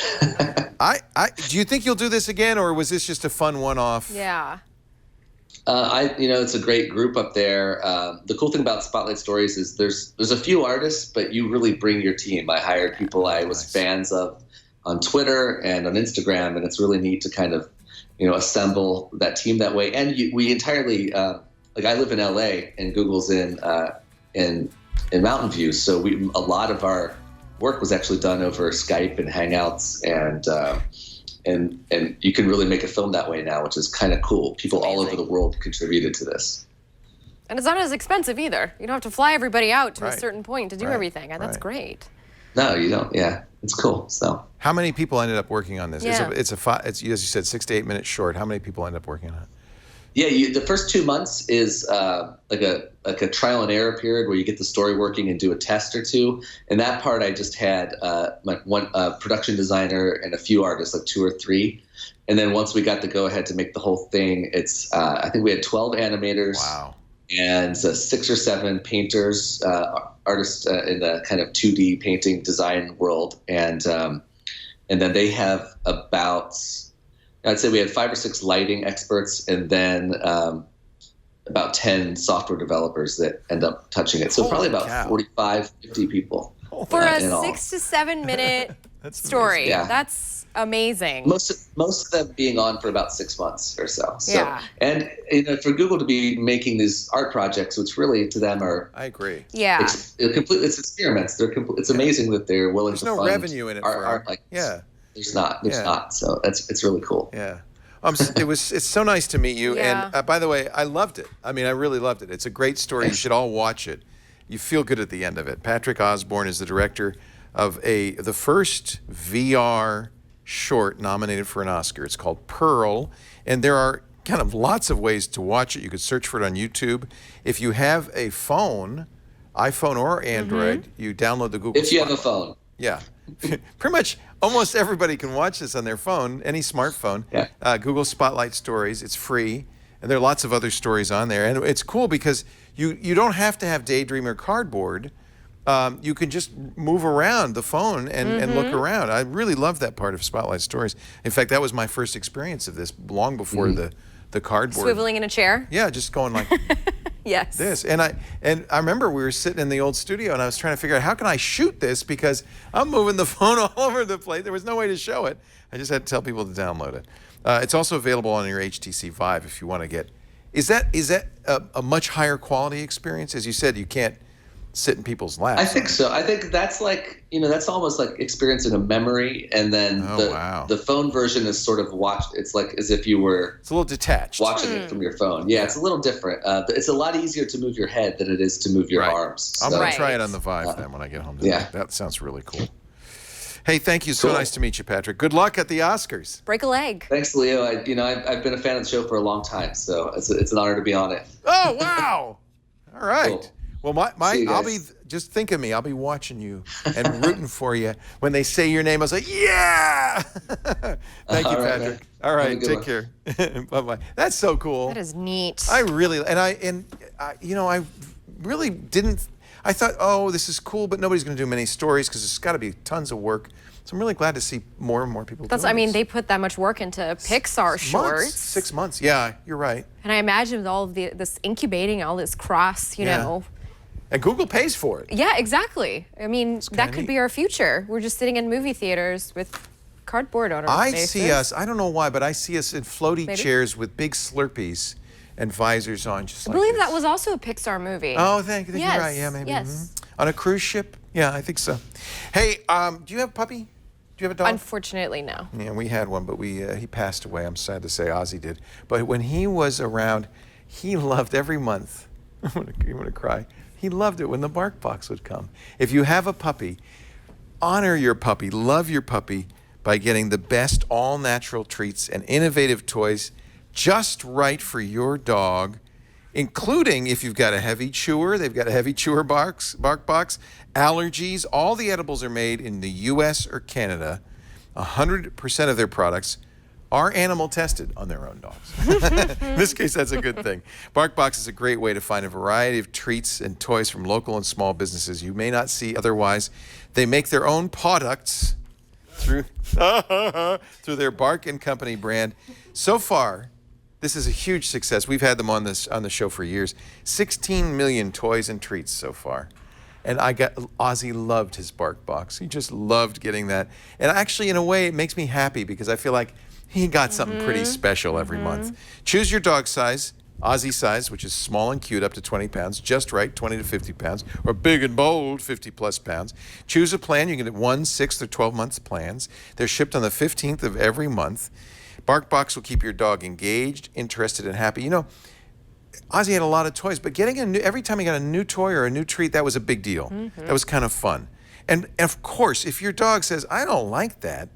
Do you think you'll do this again, or was this just a fun one-off? Yeah. It's a great group up there. The cool thing about Spotlight Stories is there's a few artists, but you really bring your team. I hired people I was fans of on Twitter and on Instagram, and it's really neat to kind of, assemble that team that way. And we entirely, I live in LA and Google's in Mountain View, so a lot of our work was actually done over Skype and Hangouts, and you can really make a film that way now, which is kind of cool. People all over the world contributed to this. And it's not as expensive either. You don't have to fly everybody out to a certain point to do everything. And that's great. No, you don't. Yeah, it's cool. So, how many people ended up working on this? Yeah. It's as you said, 6 to 8 minutes short. How many people end up working on it? Yeah, the first 2 months is like a trial and error period where you get the story working and do a test or two. And that part, I just had one production designer and a few artists, like 2 or 3. And then once we got the go ahead to make the whole thing, it's I think we had 12 animators. Wow. And 6 or 7 painters, artists in the kind of 2D painting design world, and then they have about, I'd say we had 5 or 6 lighting experts, and then about 10 software developers that end up touching it. So probably about 45, 50 people. For a 6 to 7 minute story. Yeah. That's amazing. Most of them being on for about 6 months or so. Yeah. And for Google to be making these art projects, which really to them are, I agree. Yeah. It's experiments. It's amazing that they're willing to fund. There's no revenue in it for art like this. Yeah. There's not. So it's really cool. Yeah. It's so nice to meet you. Yeah. And by the way, I loved it. I mean, I really loved it. It's a great story. You should all watch it. You feel good at the end of it. Patrick Osborne is the director of the first VR short nominated for an Oscar. It's called Pearl, and there are kind of lots of ways to watch it. You could search for it on YouTube. If you have a phone, iPhone or Android, you download the Google. If you have a phone. Yeah. Pretty much almost everybody can watch this on their phone, any smartphone. Yeah. Google Spotlight Stories. It's free, and there are lots of other stories on there. And it's cool because you don't have to have Daydream or Cardboard. You can just move around the phone and look around. I really love that part of Spotlight Stories. In fact, that was my first experience of this long before the cardboard. Swiveling in a chair? Yeah, just going like yes. this. And I remember we were sitting in the old studio and I was trying to figure out how can I shoot this because I'm moving the phone all over the place. There was no way to show it. I just had to tell people to download it. It's also available on your HTC Vive if you want to get. Is that a much higher quality experience? As you said, you can't sit in people's laps. I think so. I think that's like, that's almost like experiencing a memory, and then the phone version is sort of it's like as if you were it's a little detached watching it from your phone. Yeah, it's a little different. It's a lot easier to move your head than it is to move your arms. I'm going to try it on the Vive then when I get home tonight. That sounds really cool. Hey, thank you. So nice to meet you, Patrick. Good luck at the Oscars. Break a leg. Thanks, Leo. I've been a fan of the show for a long time, so it's an honor to be on it. Oh, wow. All right. Cool. Well, I'll be, just think of me. I'll be watching you and rooting for you. When they say your name, I was like, yeah! Thank you, Patrick. All right, take care. Bye-bye. That's so cool. That is neat. I really, I really didn't, I thought, oh, this is cool, but nobody's going to do many stories because it's got to be tons of work. So I'm really glad to see more and more people doing this. They put that much work into Pixar shorts. 6 months. Yeah, you're right. And I imagine with all of this incubating, all this cross, you know. And Google pays for it. Yeah, exactly. I mean, that could be our future. We're just sitting in movie theaters with cardboard on our faces. I see us, I don't know why, but I see us in floaty chairs with big Slurpees and visors on, just like I believe that was also a Pixar movie. Oh, thank you. You're right. Yeah, maybe. Yes. On a cruise ship? Yeah, I think so. Hey, do you have a puppy? Do you have a dog? Unfortunately, no. Yeah, we had one, but he passed away. I'm sad to say Ozzy did. But when he was around, he loved every month. I'm going to cry. He loved it when the bark box would come. If you have a puppy, honor your puppy, love your puppy by getting the best all-natural treats and innovative toys just right for your dog, including if you've got a heavy chewer. They've got a heavy chewer bark box, allergies. All the edibles are made in the U.S. or Canada. 100% of their products are animal tested on their own dogs. In this case, that's a good thing. BarkBox is a great way to find a variety of treats and toys from local and small businesses you may not see otherwise. They make their own products through their Bark & Company brand. So far, this is a huge success. We've had them on the show for years. 16 million toys and treats so far. And Ozzy loved his BarkBox. He just loved getting that. And actually, in a way, it makes me happy because I feel like he got something pretty special every month. Choose your dog size, Ozzy size, which is small and cute up to 20 pounds, just right, 20 to 50 pounds, or big and bold, 50 plus pounds. Choose a plan. You can get 1, 6, or 12 months plans. They're shipped on the 15th of every month. BarkBox will keep your dog engaged, interested, and happy. You know, Ozzy had a lot of toys, but every time he got a new toy or a new treat, that was a big deal. That was kind of fun. And of course, if your dog says, I don't like that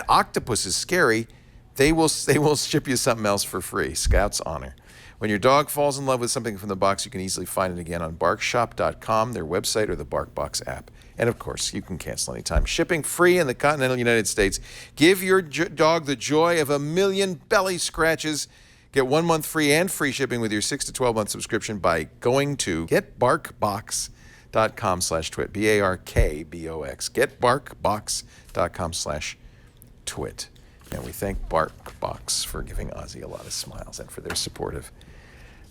octopus is scary, they will ship you something else for free. Scout's honor. When your dog falls in love with something from the box, you can easily find it again on barkshop.com, their website, or the BarkBox app. And of course, you can cancel anytime. Shipping free in the continental United States. Give your dog the joy of 1 million belly scratches. Get 1 month free and free shipping with your 6 to 12 month subscription by going to getbarkbox.com/twit. BARKBOX. Getbarkbox.com/twit. And we thank BarkBox for giving Ozzy a lot of smiles and for their support of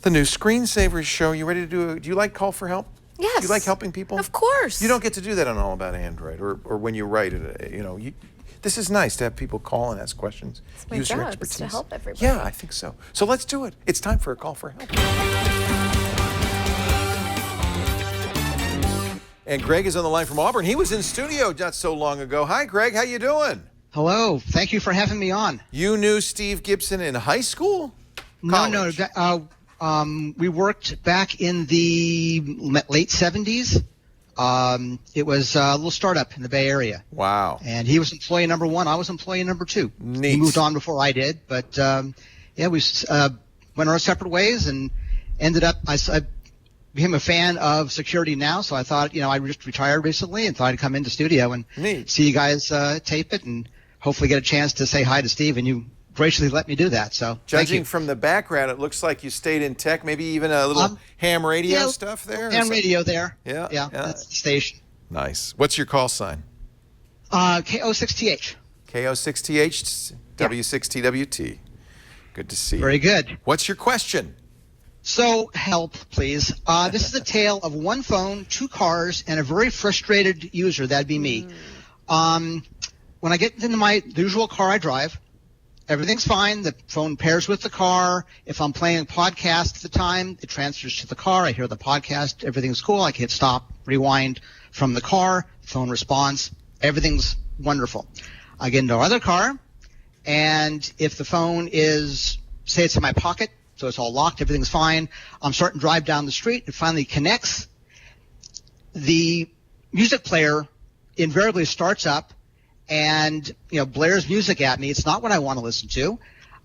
the new Screensavers show. You ready to do you like call for help? Yes. Do you like helping people? Of course. You don't get to do that on All About Android or when you write it. This is nice to have people call and ask questions. It's my Use your job, expertise. is to help everybody. Yeah, I think so. So let's do it. It's time for a call for help. And Greg is on the line from Auburn. He was in studio not so long ago. Hi, Greg. How you doing? Hello. Thank you for having me on. You knew Steve Gibson in high school? College? No. We worked back in the late 70s. It was a little startup in the Bay Area. Wow. And he was employee number 1. I was employee number 2. Neat. He moved on before I did. But, we went our separate ways and ended up, I became a fan of security now. So I thought, I just retired recently and thought I'd come into studio and see you guys tape it and hopefully get a chance to say hi to Steve. And you graciously let me do that. So judging from the background, it looks like you stayed in tech, maybe even a little ham radio stuff there. Ham radio there. Yeah. That's the station. Nice. What's your call sign? KO6TH. KO6TH, W6TWT. Good to see you. Very good. What's your question? So help, please. This is a tale of one phone, 2 cars, and a very frustrated user. That'd be me. When I get into the usual car I drive, everything's fine. The phone pairs with the car. If I'm playing a podcast at the time, it transfers to the car. I hear the podcast. Everything's cool. I can hit stop, rewind from the car. Phone responds. Everything's wonderful. I get into our other car, and if the phone is, say it's in my pocket, so it's all locked, everything's fine. I'm starting to drive down the street. It finally connects. The music player invariably starts up and blares music at me. It's not what I want to listen to.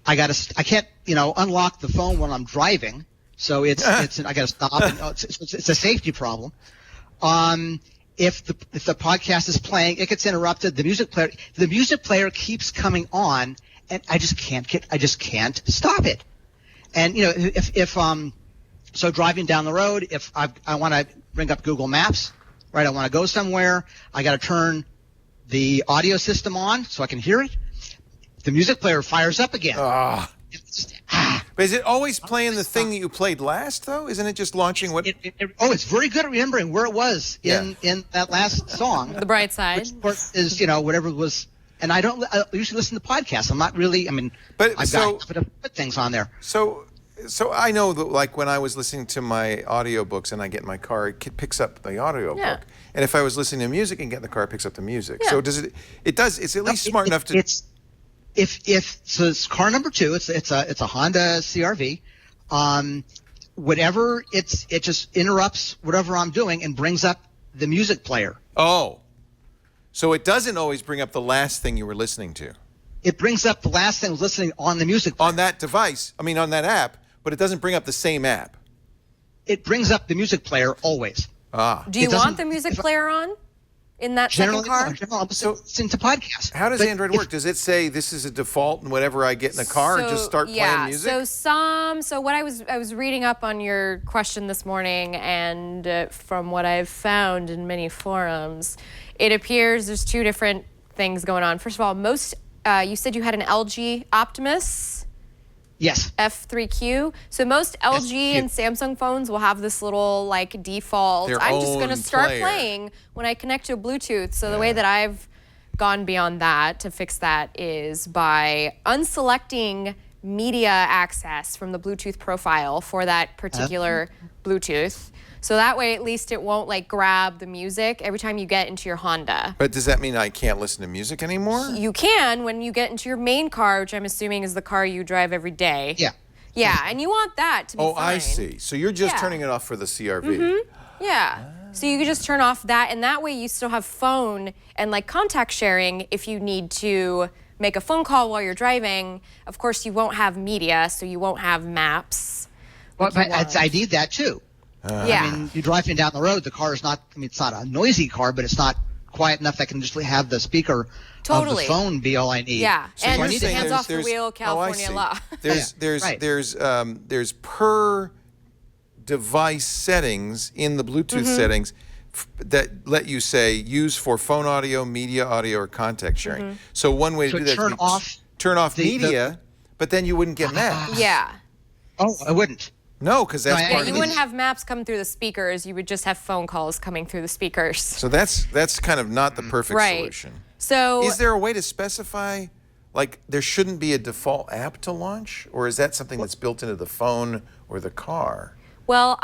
I can't unlock the phone when I'm driving, so I got to stop. And, it's a safety problem. If the podcast is playing, it gets interrupted. The music player keeps coming on, and I just can't stop it. And so driving down the road, if I want to bring up Google Maps, right? I want to go somewhere. I got to turn the audio system on so I can hear it. The music player fires up again. But is it always playing the thing that you played last, though? Isn't it just launching what? It's very good at remembering where it was in that last song. The bright side. Which of course is, whatever it was. And I usually listen to podcasts. I'm not really, I've got things on there. So I know that, like, when I was listening to my audiobooks and I get in my car, it picks up the audiobook. Yeah. And if I was listening to music and get in the car, it picks up the music. Yeah. So it's at least smart enough to. So it's car number 2. It's a Honda CR-V. Whatever it just interrupts whatever I'm doing and brings up the music player. Oh. So it doesn't always bring up the last thing you were listening to. it brings up the last thing I was listening on the music player. On that device, I mean on that app, but it doesn't bring up the same app. It brings up the music player always. Do you want the music player on in that second car? Generally, I'm listening to podcasts. How does Android work? Does it say this is a default and whatever I get in the car and just start playing music? So what I was reading up on your question this morning, and from what I've found in many forums, it appears there's two different things going on. First of all, you said you had an LG Optimus. Yes. F3Q. So most LG and Samsung phones will have this little like default. I'm just going to start playing when I connect to Bluetooth. So the way that I've gone beyond that to fix that is by unselecting media access from the Bluetooth profile for that particular Bluetooth. So that way, at least it won't like grab the music every time you get into your Honda. But does that mean I can't listen to music anymore? You can when you get into your main car, which I'm assuming is the car you drive every day. Yeah. Yeah, and you want that to be fine. I see. So you're just turning it off for the CRV. Yeah. So you can just turn off that, and that way you still have phone and like contact sharing if you need to make a phone call while you're driving. Of course, you won't have media, so you won't have maps. But I need that too. I mean, you're driving down the road, the car is not, I mean, it's not a noisy car, but it's not quiet enough that I can just have the speaker of the phone be all I need. Yeah, So and you're saying hands off the wheel, California law. There's per device settings in the Bluetooth settings that let you say use for phone audio, media audio, or contact sharing. So one way to do that is turn off media, but then you wouldn't get maps. Yeah. Oh, I wouldn't. No, because that's part of you wouldn't have maps come through the speakers. You would just have phone calls coming through the speakers. So that's kind of not the perfect solution. So is there a way to specify, like there shouldn't be a default app to launch, or is that something that's built into the phone or the car? Well,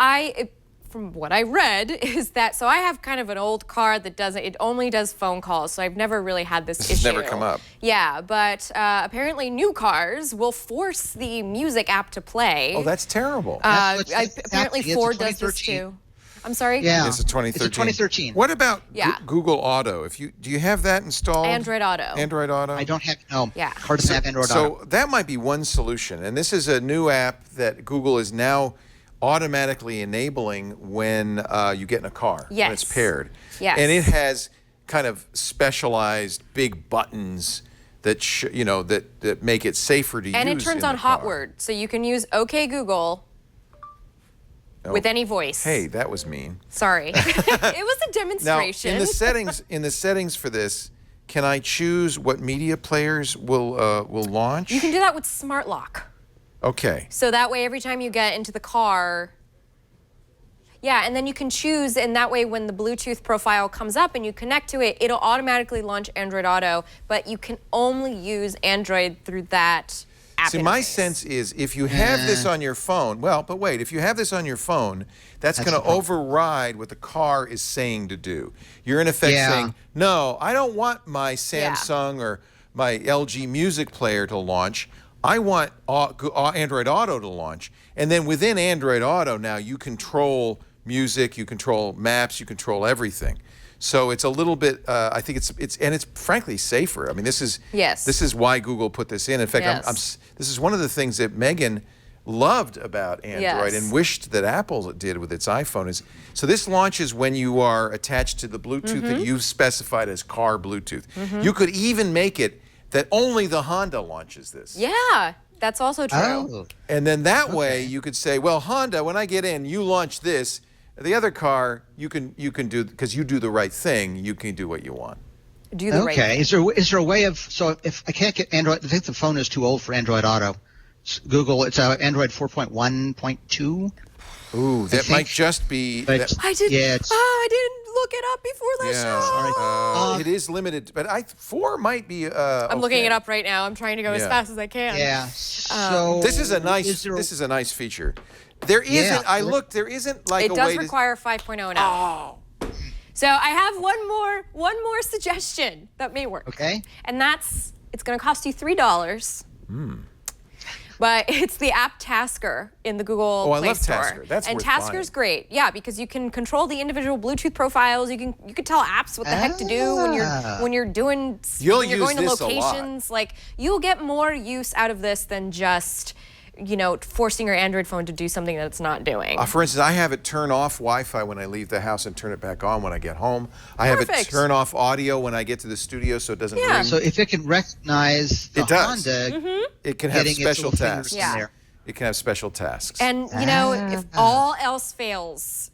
from what I read is that, so I have kind of an old car that it only does phone calls, so I've never really had this issue. It's never come up. Yeah, but apparently new cars will force the music app to play. Oh, that's terrible. Apparently Ford does this too. I'm sorry? Yeah. It's a 2013. It's a 2013. What about Google Auto? Do you have that installed? Android Auto. Android Auto? I don't have, no. Yeah. Car doesn't have Android Auto. So that might be one solution, and this is a new app that Google is now automatically enabling when you get in a car, when it's paired. Yes. And it has kind of specialized big buttons that that make it safer to use. And it turns on hot word, so you can use OK Google with any voice. Hey, that was mean. Sorry. It was a demonstration. Now, in the settings for this, can I choose what media players will launch? You can do that with Smart Lock. Okay. So that way, every time you get into the car, and then you can choose, and that way when the Bluetooth profile comes up and you connect to it, it'll automatically launch Android Auto, but you can only use Android through that app interface. My sense is if you have this on your phone, if you have this on your phone, that's going to override what the car is saying to do. You're in effect saying, no, I don't want my Samsung or my LG music player to launch. I want Android Auto to launch. And then within Android Auto now you control music, you control maps, you control everything. So it's a little bit, I think it's frankly safer. I mean, this is why Google put this in. In fact, this is one of the things that Megan loved about Android and wished that Apple did with its iPhone so this launches when you are attached to the Bluetooth that you've specified as car Bluetooth. You could even make it that only the Honda launches this. Yeah, that's also true. Oh. And then that way you could say, well, Honda, when I get in, you launch this. The other car, you can do, because you do the right thing, you can do what you want. Do the right thing. Is there a way of, so if I can't get Android, I think the phone is too old for Android Auto. Google, it's Android 4.1.2. Ooh, that might just be. I didn't look it up before the show. It is limited, but 4 might be. I'm looking it up right now. I'm trying to go as fast as I can. Yeah. So this is a nice feature. There isn't. I looked. There isn't like a way. It does require 5.0 now. Oh. So I have one more suggestion that may work. Okay. And it's going to cost you $3. But it's the app Tasker in the Google Play I love Store. Tasker. That's and worth Tasker's buying. great, yeah, because you can control the individual Bluetooth profiles. You can tell apps what the heck to do when you're going to locations. Like, you'll get more use out of this than just forcing your Android phone to do something that it's not doing. For instance, I have it turn off Wi-Fi when I leave the house and turn it back on when I get home. I have it turn off audio when I get to the studio so it doesn't ring. So if it can recognize the Honda, it can have special tasks. Yeah. It can have special tasks. And, if all else fails,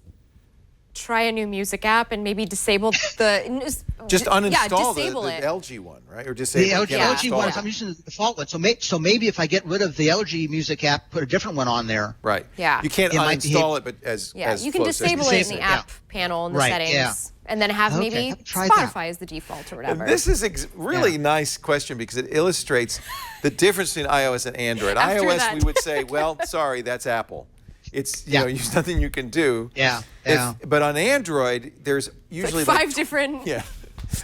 try a new music app and maybe disable the... Just uninstall the it. LG one, right? Or disable the LG one, I'm using the default one. So maybe if I get rid of the LG music app, put a different one on there. Right. Yeah. You can't uninstall it, but as you can disable it in the app panel in the settings. And then have maybe Spotify as the default or whatever. And this is really nice question because it illustrates the difference between iOS and Android. iOS, we would say, well, sorry, that's Apple. It's there's nothing you can do. But on Android, there's usually like 5 different.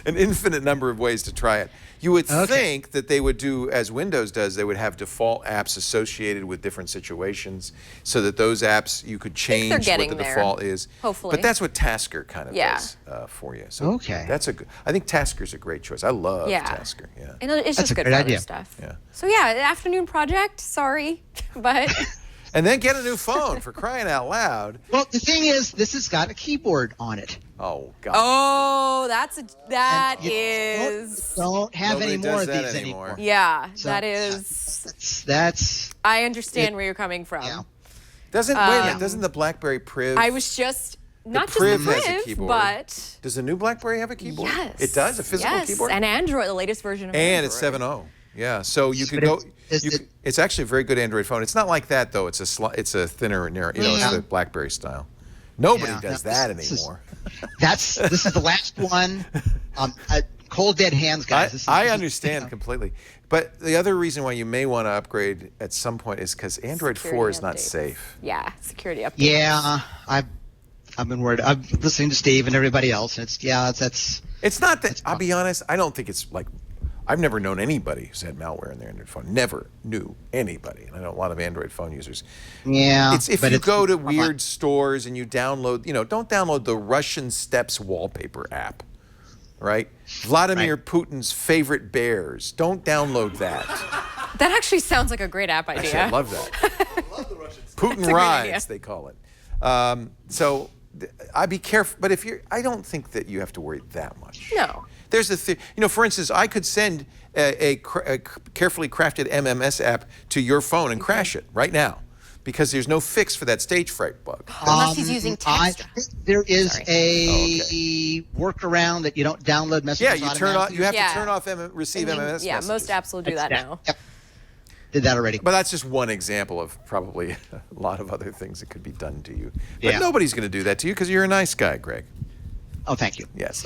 An infinite number of ways to try it. You would think that they would do as Windows does. They would have default apps associated with different situations, so that those apps you could change what the default is. Hopefully. But that's what Tasker kind of does for you. So that's I think Tasker's a great choice. I love Tasker. Yeah. And it's just good for other stuff. Yeah. So afternoon project. Sorry, but. And then get a new phone for crying out loud. Well, the thing is, this has got a keyboard on it. Oh God. Oh, that don't have any more of these anymore. Yeah, so, that is. That's. I understand where you're coming from. Yeah. Doesn't the BlackBerry Priv? I was just not just the Priv, has a keyboard. But does the new BlackBerry have a keyboard? Yes. It does, a physical keyboard. And Android, the latest version of Android. And it's 7.0. Yeah, so you could go. It's actually a very good Android phone. It's not like that though. It's a thinner, narrow. It's the BlackBerry style. Nobody does that anymore. This is the last one. Cold dead hands, guys. I understand completely. But the other reason why you may want to upgrade at some point is because Android 4 is not safe. Yeah, security updates. Yeah, I've been worried. I'm listening to Steve and everybody else. And it's not that. I'll be honest. I don't think it's like. I've never known anybody who's had malware in their Android phone. Never knew anybody. And I know a lot of Android phone users. Yeah. If you go to weird stores and you download, don't download the Russian Steppes wallpaper app, right? Vladimir Putin's favorite bears. Don't download that. That actually sounds like a great app idea. Actually, I love that. I love the Russian Putin rides, they call it. So I'd be careful. But I don't think that you have to worry that much. No. There's for instance, I could send a carefully crafted MMS app to your phone and crash it right now because there's no fix for that stage fright bug. Unless he's using text. There is a workaround that you don't download messages. Yeah, you have to turn off receive MMS messages. Yeah, most apps will do that now. Yep. Did that already. But that's just one example of probably a lot of other things that could be done to you. But nobody's going to do that to you because you're a nice guy, Greg. Oh, thank you. Yes.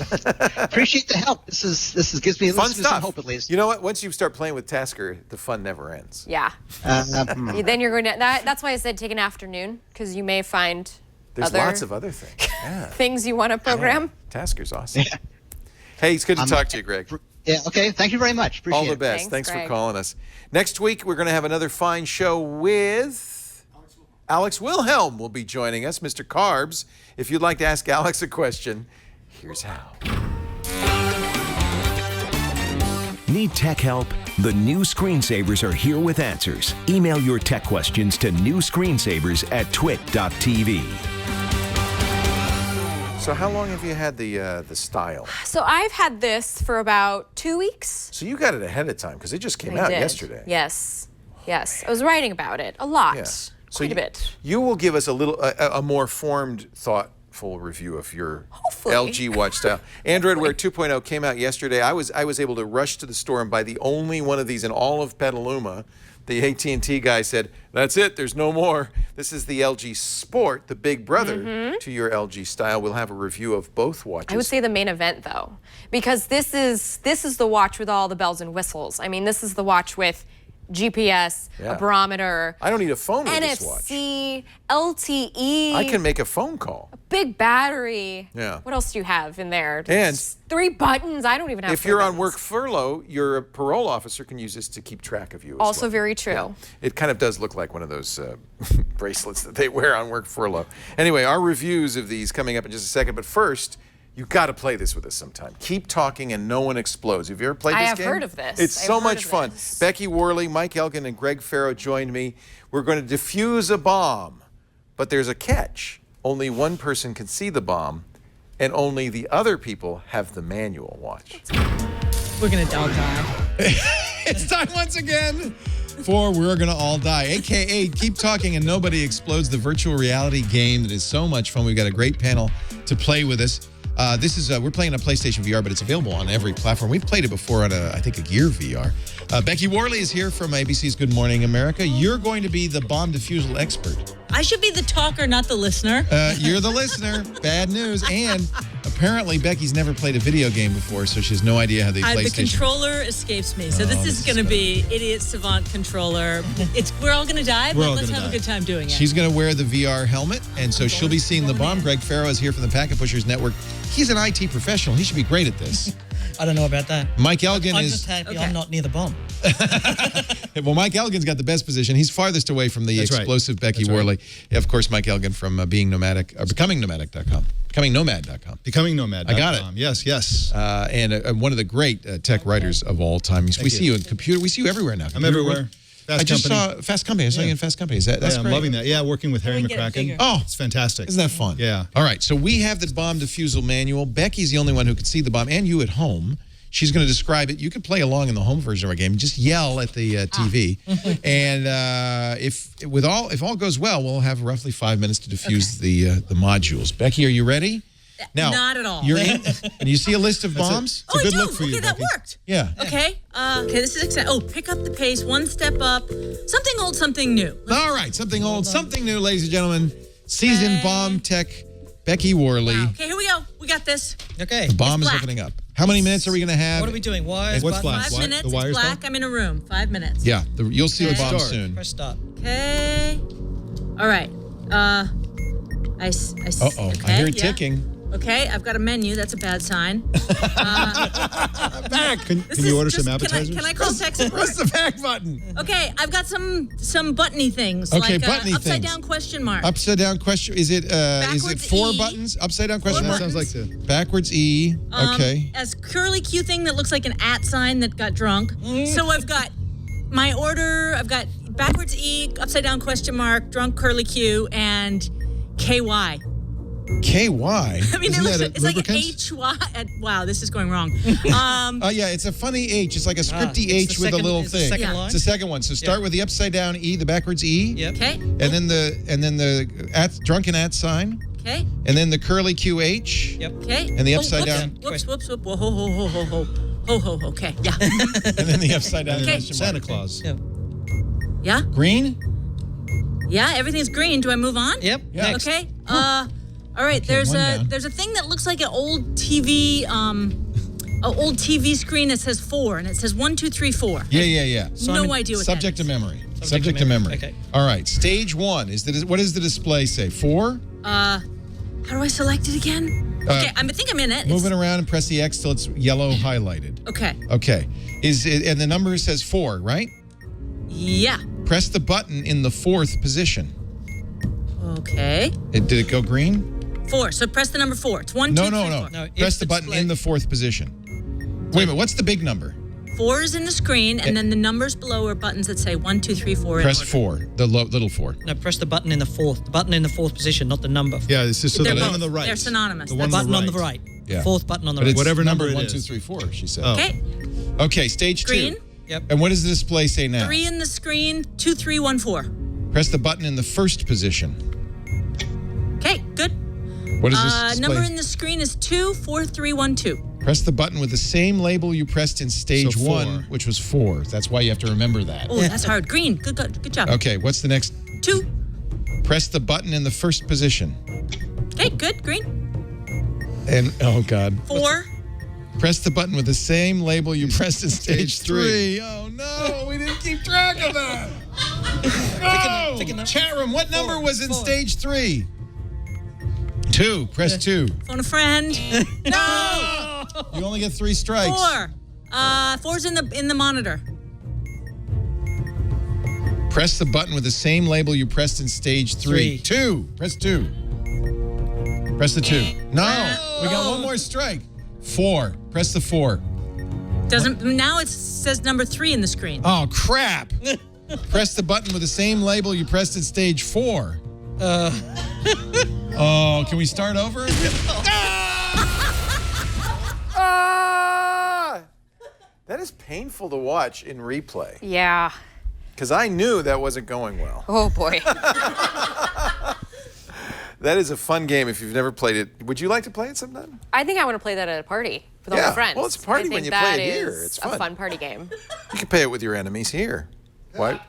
Appreciate the help. This gives me fun stuff. Some hope at least. You know what? Once you start playing with Tasker, the fun never ends. Yeah. Then you're going to. That's why I said take an afternoon because you may find. There's lots of other things. Yeah. Things you want to program. Yeah. Tasker's awesome. Yeah. Hey, it's good to talk to you, Greg. Yeah. Okay. Thank you very much. Appreciate it. All the best. Thanks for calling us. Next week we're going to have another fine show with Alex Wilhelm will be joining us, Mr. Carbs. If you'd like to ask Alex a question. Here's how. Need tech help? The new screensavers are here with answers. Email your tech questions to newscreensavers@twit.tv. So how long have you had the style? So I've had this for about 2 weeks. So you got it ahead of time because it just came out yesterday. Yes. Yes. I was writing about it a lot. Yeah. Quite a bit. You will give us a more formed thought review of your LG watch style. Android Wear 2.0 came out yesterday. I was able to rush to the store and buy the only one of these in all of Petaluma. The AT&T guy said, "That's it. There's no more." This is the LG Sport, the big brother to your LG style. We'll have a review of both watches. I would say the main event though, because this is the watch with all the bells and whistles. I mean, this is the watch with GPS, a barometer. I don't need a phone with this watch. NFC, LTE. I can make a phone call. A big battery. Yeah. What else do you have in there? And 3 buttons. I don't even have. If you're on work furlough, your parole officer can use this to keep track of you. Also very true. Yeah. It kind of does look like one of those bracelets that they wear on work furlough. Anyway, our reviews of these coming up in just a second. But first, you've got to play this with us sometime. Keep talking and no one explodes. Have you ever played this game? I have heard of this. It's so much fun. Becky Worley, Mike Elgin, and Greg Farrow joined me. We're going to defuse a bomb, but there's a catch. Only one person can see the bomb, and only the other people have the manual. Watch. We're going to all die. It's time once again for We're Gonna All Die, a.k.a. Keep Talking and Nobody Explodes, the virtual reality game that is so much fun. We've got a great panel to play with us. We're playing on PlayStation VR, but it's available on every platform. We've played it before on I think a Gear VR. Becky Worley is here from ABC's Good Morning America. You're going to be the bomb defusal expert. I should be the talker, not the listener. You're the listener. Bad news. And apparently Becky's never played a video game before, so she has no idea how they PlayStation. The controller escapes me. So this is going to be idiot savant controller. We're all going to die, but let's have a good time doing it. She's going to wear the VR helmet, and so she'll be seeing the bomb. Greg Farrow is here from the Packet Pushers Network. He's an IT professional. He should be great at this. I don't know about that. Mike Elgin I'm is... just happy I'm not near the bomb. Well, Mike Elgin's got the best position. He's farthest away from the explosive Becky Worley. Yeah, of course, Mike Elgin from Being Nomadic, or BecomingNomadic.com. BecomingNomad.com. BecomingNomad.com. I got it. Yes. And one of the great tech writers of all time. We see you in computer. We see you everywhere now. I'm everywhere. I just saw Fast Company. I saw you in Fast Company. That's I'm great. loving that. Yeah, working with Harry McCracken. Oh, it's fantastic. Isn't that fun? Yeah. All right, so we have the bomb defusal manual. Becky's the only one who can see the bomb, and you at home. She's going to describe it. You can play along in the home version of our game. Just yell at the TV. And if all goes well, we'll have roughly 5 minutes to defuse the modules. Becky, are you ready? Now, not at all. You're in, and you see a list of bombs? It's a good look for you, that worked. Yeah. Okay. This is exciting. Oh, pick up the pace, one step up. Something old, something new. All right, something old, something new, ladies and gentlemen. Seasoned bomb tech, Becky Worley. Wow. Okay, here we go. We got this. Okay. The bomb is opening up. How many minutes are we going to have? What are we doing? Wires, what's buttons? 5 minutes. It's black. I'm in a room. 5 minutes. Yeah, you'll see the bomb soon. Press start. Okay. All right. I I hear it ticking. Okay, I've got a menu. That's a bad sign. Back. Can you order some appetizers? Can I call tech support? Press the back button. Okay, I've got some buttony things. Okay, like buttony upside things. down question mark. Upside down question. Is it four E. buttons? Upside down question mark. Sounds like the backwards E. Okay. As curly Q thing that looks like an @ sign that got drunk. So I've got my order. I've got backwards E, upside down question mark, drunk curly Q, and KY. KY. I mean, it's like HY. Wow, this is going wrong. Yeah, it's a funny H. It's like a scripty H with a little thing. It's the second one. So start with the upside down E, the backwards E. Yep. Okay. And then the drunken @ sign. Okay. And then the curly QH. Yep. Okay. And the upside down. Whoops. Whoa, ho. Okay. Yeah. And then the upside down. Okay. Santa Claus. Yep. Yeah. Green. Yeah. Everything's green. Do I move on? Yep. Yeah. Next. Okay. All right. Okay, There's a thing that looks like an old TV screen that says 4, and it says 1, 2, 3, 4. Yeah. No idea what Subject that to is. memory. Subject to memory. Okay. All right. Stage 1 what does the display say? 4. How do I select it again? Okay. I think I'm in it. Move it around and press the X till it's yellow highlighted. Okay. Okay. And the number says 4, right? Yeah. Press the button in the 4th position. Okay. Did it go green? 4. So press the number 4. It's 1, 2, 3, 4. No, press the button in the 4th position. Wait a minute. What's the big number? 4 is in the screen, and then the numbers below are buttons that say 1, 2, 3, 4. Press 4. The little 4. No, press the button in the 4th. The button in the 4th position, not the number. Yeah, it's just the one on the right. They're synonymous. The The one button on the right. Yeah. 4th button on the But right. it's Whatever number it 1, is. 2, 3, 4, she said. Oh. Okay. Okay, stage 2. Green. Yep. And what does the display say now? 3 in the screen, 2, 3, 1, 4. Press the button in the 1st position. Okay, good. What is this display? Number in the screen is 2, 4, 3, 1, 2. Press the button with the same label you pressed in stage So 1, which was 4. That's why you have to remember that. Oh, that's hard. Green. Good job. Okay, what's the next? 2. Press the button in the 1st position. Okay, good. Green. And, oh, God. 4. Press the button with the same label you pressed in stage 3. Oh, no. We didn't keep track of that. No! Chat room, what number was in stage 3? 2. Press 2. Phone a friend. No! You only get 3 strikes. 4. 4's in the monitor. Press the button with the same label you pressed in stage 3. 2. Press 2. Press the 2. No. We got one more strike. 4. Press the 4. Doesn't now it says number 3 in the screen. Oh, crap. Press the button with the same label you pressed in stage 4. Oh, can we start over? That is painful to watch in replay. Yeah. Because I knew that wasn't going well. Oh, boy. That is a fun game if you've never played it. Would you like to play it sometime? I think I want to play that at a party with all my friends. Well, it's a party when you play it here. It's fun. a fun party game. You can play it with your enemies here. Why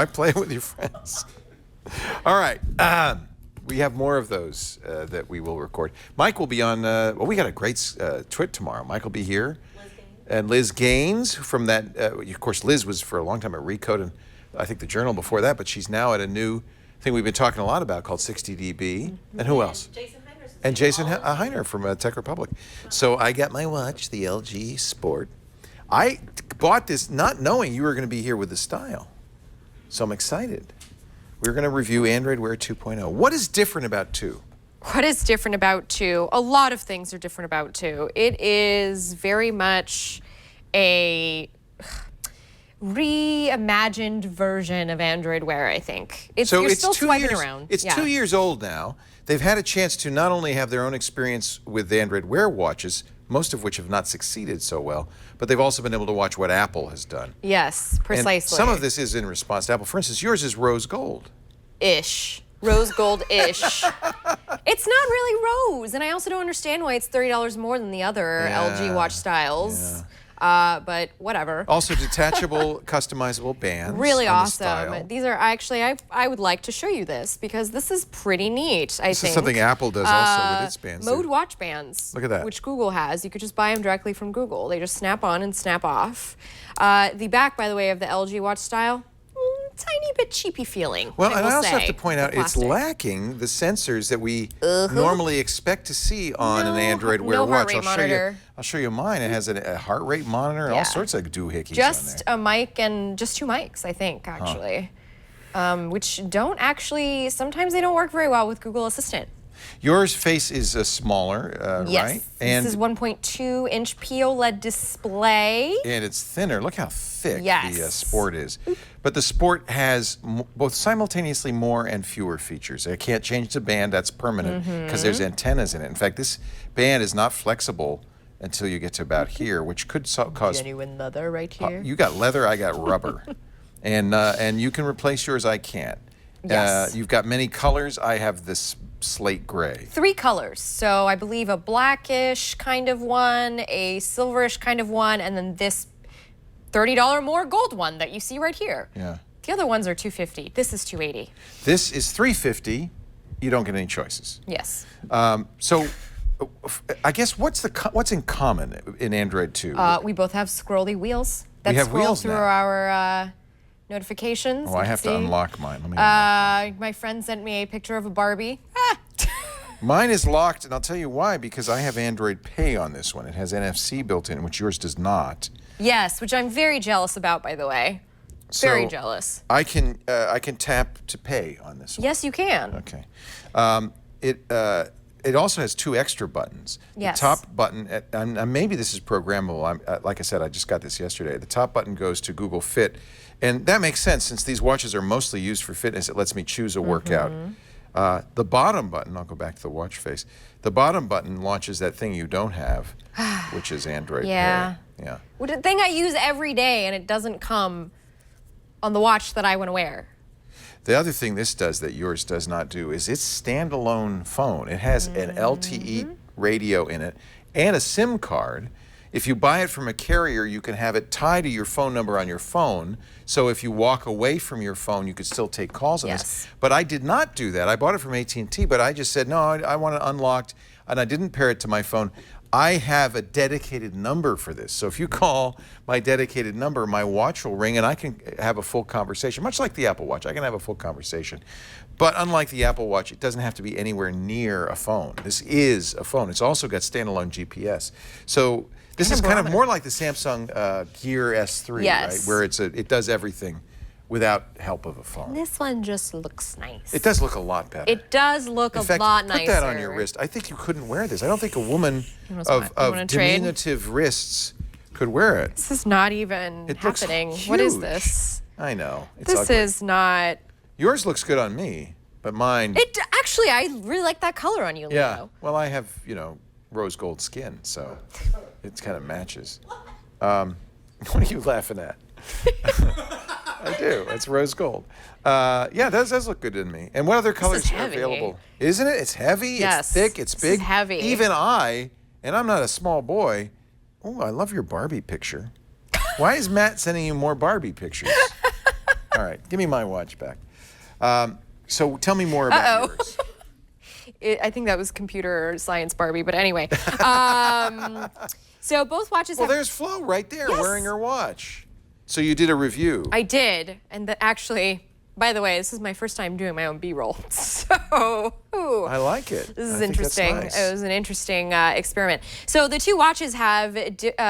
play it with your friends? All right. We have more of those that we will record. Mike will be on, we got a great twit tomorrow. Mike will be here. And Liz Gaines from that, of course, Liz was for a long time at Recode and I think the Journal before that, but she's now at a new thing we've been talking a lot about called 60dB. Mm-hmm. And who else? Jason Heiner from Tech Republic. So I got my watch, the LG Sport. I bought this not knowing you were going to be here with the style. So I'm excited. We're going to review Android Wear 2.0. What is different about 2? What is different about 2? A lot of things are different about 2. It is very much a reimagined version of Android Wear, I think. You're still swiping around. It's 2 years old now. They've had a chance to not only have their own experience with the Android Wear watches, most of which have not succeeded so well, but they've also been able to watch what Apple has done. Yes, precisely. And some of this is in response to Apple. For instance, yours is rose gold. Ish. Rose gold-ish. It's not really rose, and I also don't understand why it's $30 more than the other LG watch styles. But whatever. Also detachable, customizable bands. Really awesome. These are actually, I would like to show you this because this is pretty neat, I think. This is something Apple does also with its bands. Mode watch bands. Look at that. Which Google has. You could just buy them directly from Google. They just snap on and snap off. The back, by the way, of the LG watch style, tiny bit cheapy feeling. Well, and I also have to point out it's lacking the sensors that we normally expect to see on an Android Wear watch. I'll show you mine. It has a heart rate monitor and all sorts of doohickeys just on there. A mic and just 2 mics, I think, actually. Which don't actually, sometimes they don't work very well with Google Assistant. Yours face is smaller, right? And this is 1.2-inch POLED display. And it's thinner. Look how thick the Sport is. But the Sport has both simultaneously more and fewer features. I can't change the band. That's permanent because there's antennas in it. In fact, this band is not flexible until you get to about here, which could cause... Genuine leather right here. You got leather, I got rubber. And you can replace yours, I can't. Yes. You've got many colors. I have this slate gray. 3 colors. So I believe a blackish kind of one, a silverish kind of one, and then this $30 more gold one that you see right here. Yeah. The other ones are $250. This is $280. This is $350. You don't get any choices. Yes. So I guess what's in common in Android 2? We both have scrolly wheels that scroll through our notifications. Oh, I have to unlock mine. Let me my friend sent me a picture of a Barbie. Mine is locked, and I'll tell you why, because I have Android Pay on this one. It has NFC built in, which yours does not. Yes, which I'm very jealous about, by the way. Very jealous. I can tap to pay on this one. Yes, you can. Okay. It also has 2 extra buttons. Yes. The top button, and maybe this is programmable. Like I said, I just got this yesterday. The top button goes to Google Fit. And that makes sense since these watches are mostly used for fitness. It lets me choose a workout. The bottom button, I'll go back to the watch face. The bottom button launches that thing you don't have, which is Android Pay. Yeah. Well, the thing I use every day, and it doesn't come on the watch that I want to wear. The other thing this does that yours does not do is it's standalone phone. It has an LTE radio in it and a SIM card. If you buy it from a carrier, you can have it tied to your phone number on your phone. So if you walk away from your phone, you could still take calls on this. But I did not do that. I bought it from AT&T, but I just said, no, I want it unlocked, and I didn't pair it to my phone. I have a dedicated number for this. So if you call my dedicated number, my watch will ring and I can have a full conversation, much like the Apple Watch. I can have a full conversation. But unlike the Apple Watch, it doesn't have to be anywhere near a phone. This is a phone. It's also got standalone GPS. So this is kind of more like the Samsung Gear S3, right? Where it does everything without help of a phone. This one just looks nice. It does look a lot better. It does look In fact, lot nicer. put that on your wrist. I think you couldn't wear this. I don't think a woman of diminutive wrists could wear it. This is not even happening. What is this? I know. It's This ugly. is not. Yours looks good on me, but mine. Actually, I really like that color on you, Leo. Yeah. Well, I have, rose gold skin, so it kind of matches. What are you laughing at? I do. It's rose gold. Yeah, that does look good in me. And what other colors are available? Isn't it? It's heavy. Yes. It's thick. It's big. This is heavy. Even and I'm not a small boy. Oh, I love your Barbie picture. Why is Matt sending you more Barbie pictures? All right, give me my watch back. So tell me more about yours. I think that was computer science Barbie, but anyway. So both watches have... Well, there's Flo right there wearing her watch. So you did a review. I did, and actually, by the way, this is my first time doing my own B-roll. So, I like it. This is interesting. Nice. It was an interesting experiment. So the two watches have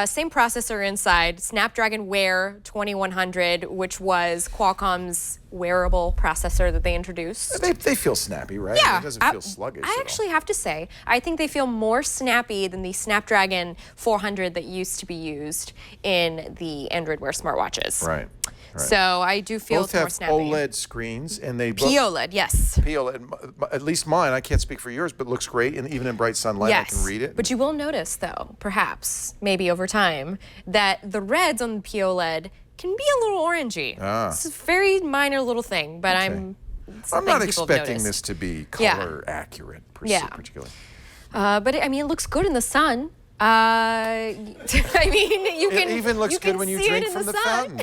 same processor inside, Snapdragon Wear 2100, which was Qualcomm's wearable processor that they introduced. They feel snappy, right? Yeah. It doesn't feel sluggish I actually have to say, I think they feel more snappy than the Snapdragon 400 that used to be used in the Android Wear smartwatches. Right. So I do feel both it's more have snappy. OLED screens, and they both POLED, yes. POLED, at least mine. I can't speak for yours, but looks great, and even in bright sunlight, I can read it. But you will notice, though, perhaps, maybe over time, that the reds on the POLED can be a little orangey. It's a very minor little thing, but I'm not expecting this to be color accurate, particularly. But it looks good in the sun. I mean, you can. It even looks good when you drink from the fountain.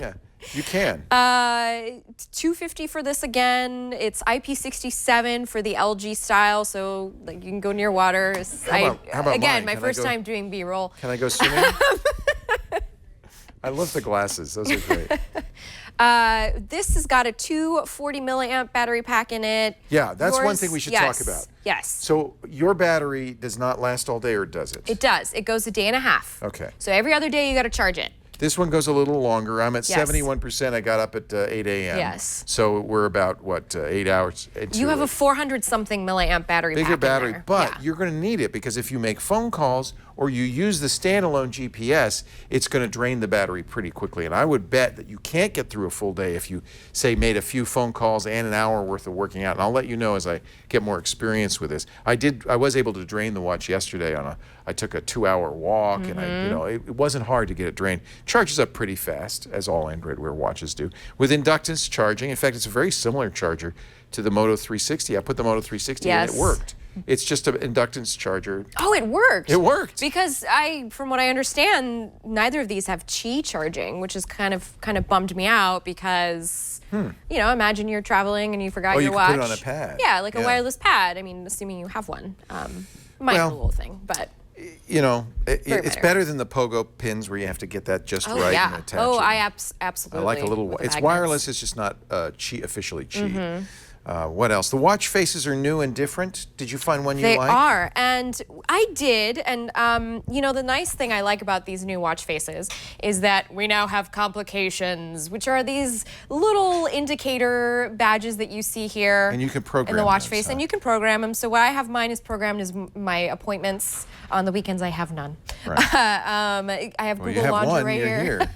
Yeah, you can. $250 for this again. It's IP67 for the LG style, so you can go near water. How about again, mine? my first time doing B-roll. Can I go swimming? I love the glasses. Those are great. This has got a 240 milliamp battery pack in it. Yeah, that's one thing we should talk about. Yes. So your battery does not last all day, or does it? It does. It goes a day and a half. Okay. So every other day you got to charge it. This one goes a little longer. I'm at 71%. I got up at 8 a.m. Yes. So we're about, 8 hours into You have a 400-something milliamp battery pack bigger battery, in there. but you're going to need it because if you make phone calls or you use the standalone GPS, it's going to drain the battery pretty quickly. And I would bet that you can't get through a full day if you, say, made a few phone calls and an hour worth of working out. And I'll let you know as I get more experience with this. I was able to drain the watch yesterday I took a 2-hour walk, and it wasn't hard to get it drained. Charges up pretty fast, as all Android Wear watches do. With inductance charging, in fact, it's a very similar charger to the Moto 360. I put the Moto 360 and it worked. It's just an inductance charger. Oh, it worked. It worked. Because from what I understand, neither of these have Qi charging, which is kind of bummed me out because, imagine you're traveling and you forgot your watch. Oh, you can put it on a pad. Yeah, like a wireless pad. I mean, assuming you have one. Minor little thing, but. It's better than the pogo pins where you have to get that just right and attach it. I absolutely. I like a little. It's wireless. It's just not officially Qi. What else? The watch faces are new and different. Did you find one you like? They are, and I did. And the nice thing I like about these new watch faces is that we now have complications, which are these little indicator badges that you see here. And you can program in the watch face, and you can program them. So what I have mine is programmed as my appointments. On the weekends, I have none. Right. I have Google Laundry right here.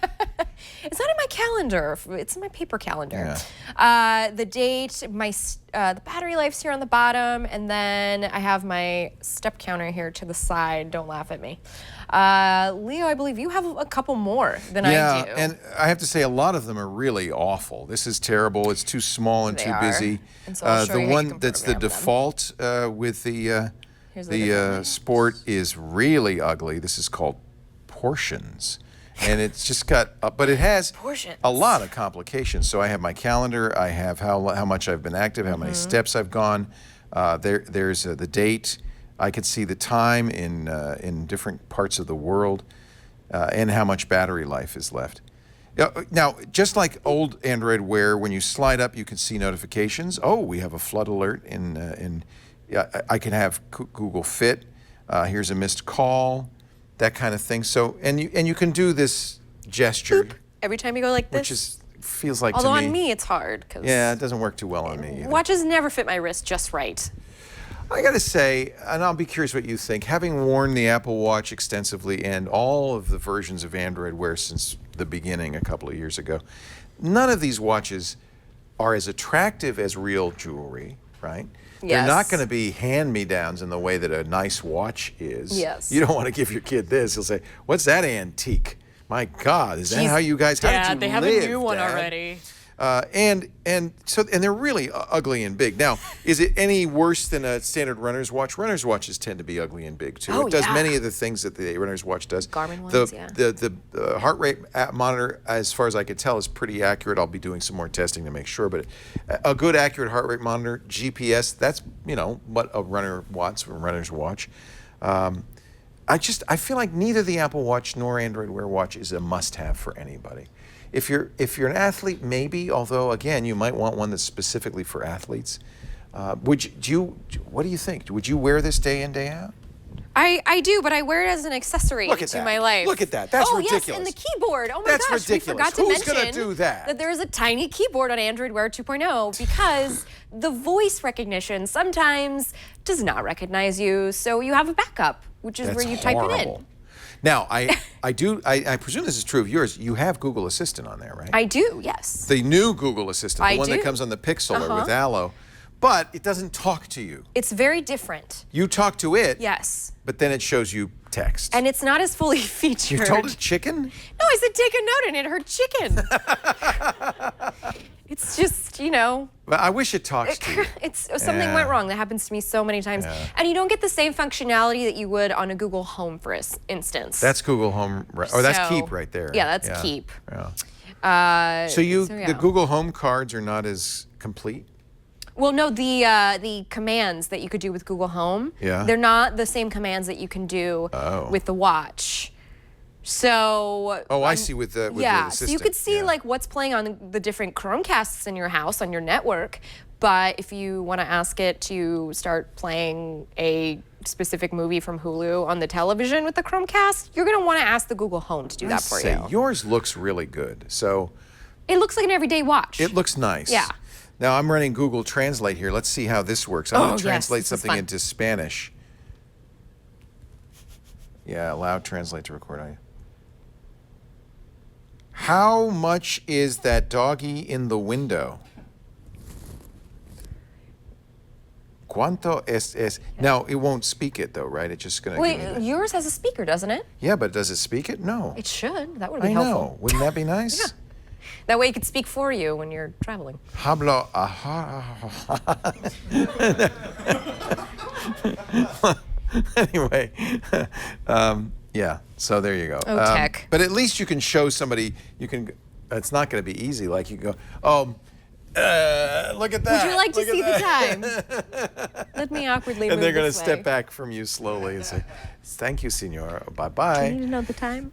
It's not in my calendar. It's in my paper calendar. Yeah. The date, the battery life's here on the bottom, and then I have my step counter here to the side. Don't laugh at me. Leo, I believe you have a couple more than I do. Yeah, and I have to say a lot of them are really awful. This is terrible. It's too small and too busy. And so I'll show you the how one you can that's the program them. default with the Sport is really ugly. This is called Portions. And it's just got, but it has a lot of complications. So I have my calendar, I have how much I've been active, how many steps I've gone. There's the date, I could see the time in different parts of the world and how much battery life is left. Now, just like old Android Wear, when you slide up, you can see notifications. Oh, we have a flood alert I can have Google Fit. Here's a missed call, that kind of thing. So, and you can do this gesture. Boop. Every time you go like this. Which feels like Although to me. on me, it's hard. Yeah, it doesn't work too well on me either. Watches never fit my wrist just right. I got to say, and I'll be curious what you think, having worn the Apple Watch extensively and all of the versions of Android Wear since the beginning a couple of years ago, none of these watches are as attractive as real jewelry, right? Yes. They're not going to be hand-me-downs in the way that a nice watch is. Yes. You don't want to give your kid this. He'll say, what's that antique? My God, is that how you guys, how did you they have live, a new one Dad? already. And they're really ugly and big. Now, is it any worse than a standard runner's watch? Runner's watches tend to be ugly and big too. Oh, it does yeah. many of the things that the runner's watch does. Garmin ones, yeah. The heart rate monitor, as far as I could tell, is pretty accurate. I'll be doing some more testing to make sure, but a good accurate heart rate monitor, GPS, that's what a runner wants from a runner's watch. I feel like neither the Apple Watch nor Android Wear watch is a must-have for anybody. If you're an athlete, maybe. Although again, you might want one that's specifically for athletes. What do you think? Would you wear this day in, day out? I do, but I wear it as an accessory to my life. Look at that. That's ridiculous. Yes, and the keyboard. Oh my That's gosh, ridiculous. we forgot to Who's mention gonna do that? there is a tiny keyboard on Android Wear 2.0 because the voice recognition sometimes does not recognize you, so you have a backup, which is where you type it in. Now, I presume this is true of yours. You have Google Assistant on there, right? I do, yes. The new Google Assistant, the one that comes on the Pixel or with Allo, but it doesn't talk to you. It's very different. You talk to it. Yes. But then it shows you text. And it's not as fully featured. You told it chicken? No, I said take a note and it heard chicken. It's just, But I wish it talks to you. Something went wrong. That happens to me so many times. Yeah. And you don't get the same functionality that you would on a Google Home, for instance. That's Google Home, that's Keep right there. Yeah, that's Keep. Yeah. The Google Home cards are not as complete? Well, no, the commands that you could do with Google Home, they're not the same commands that you can do with the watch. So. Oh, I see with the assistant. So you could see like what's playing on the different Chromecasts in your house on your network, but if you want to ask it to start playing a specific movie from Hulu on the television with the Chromecast, you're going to want to ask the Google Home to do that for you. Yours looks really good. So. It looks like an everyday watch. It looks nice. Yeah. Now I'm running Google Translate here. Let's see how this works. I'm going to translate something into Spanish. Yeah, allow translate to record audio. How much is that doggy in the window? ¿Cuánto es? Now, it won't speak it, though, right? It's just going to give me the... yours has a speaker, doesn't it? Yeah, but does it speak it? No. It should. That would be helpful. I know. Wouldn't that be nice? Yeah. That way it could speak for you when you're traveling. Hablo... Anyway, yeah, so there you go. Oh, tech. But at least you can show somebody, it's not going to be easy. Like you go, look at that. Would you like to see the time? Let me awkwardly move And they're going to this way. step back from you slowly and say, thank you, senor. Bye-bye. Do you need to know the time?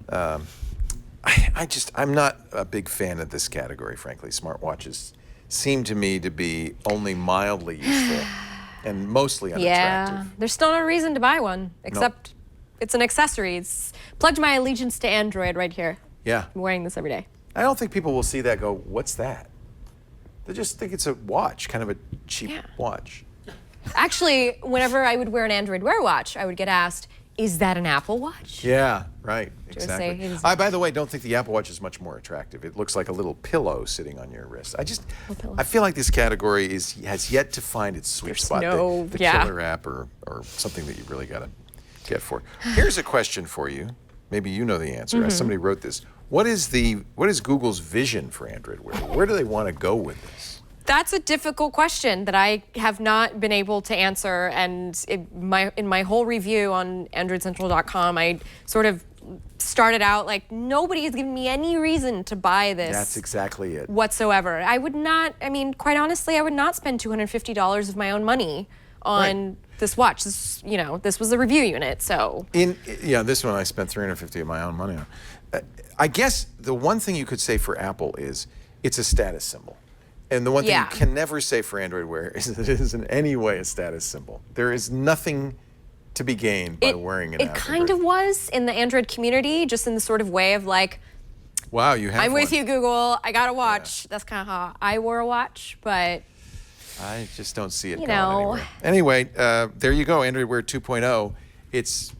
I'm not a big fan of this category, frankly. Smartwatches seem to me to be only mildly useful and mostly unattractive. Yeah, there's still no reason to buy one, except it's an accessory. It's plugged my allegiance to Android right here. Yeah. I'm wearing this every day. I don't think people will see that and go, what's that? They just think it's a watch, kind of a cheap watch. Actually, whenever I would wear an Android Wear watch, I would get asked, is that an Apple Watch? Yeah, right, exactly. I, by the way, don't think the Apple Watch is much more attractive. It looks like a little pillow sitting on your wrist. I feel like this category has yet to find its sweet spot. The killer app or something that you really got to get for. Here's a question for you. Maybe you know the answer. Somebody wrote this. What is Google's vision for Android Wear? Where do they want to go with this? That's a difficult question that I have not been able to answer. And in my whole review on AndroidCentral.com, I sort of started out like, nobody has given me any reason to buy this. That's exactly it. Whatsoever. I would not, quite honestly, I would not spend $250 of my own money on this watch. This, this was a review unit, so. This one I spent $350 of my own money on. I guess the one thing you could say for Apple is it's a status symbol. And the one thing you can never say for Android Wear is that it is in any way a status symbol. There is nothing to be gained by wearing an Apple. It kind of was in the Android community, just in the sort of way of like, wow, you have I'm with you, Google. I got a watch. That's kind of how I wore a watch, but I just don't see it going anywhere. Anyway, there you go, Android Wear 2.0. It's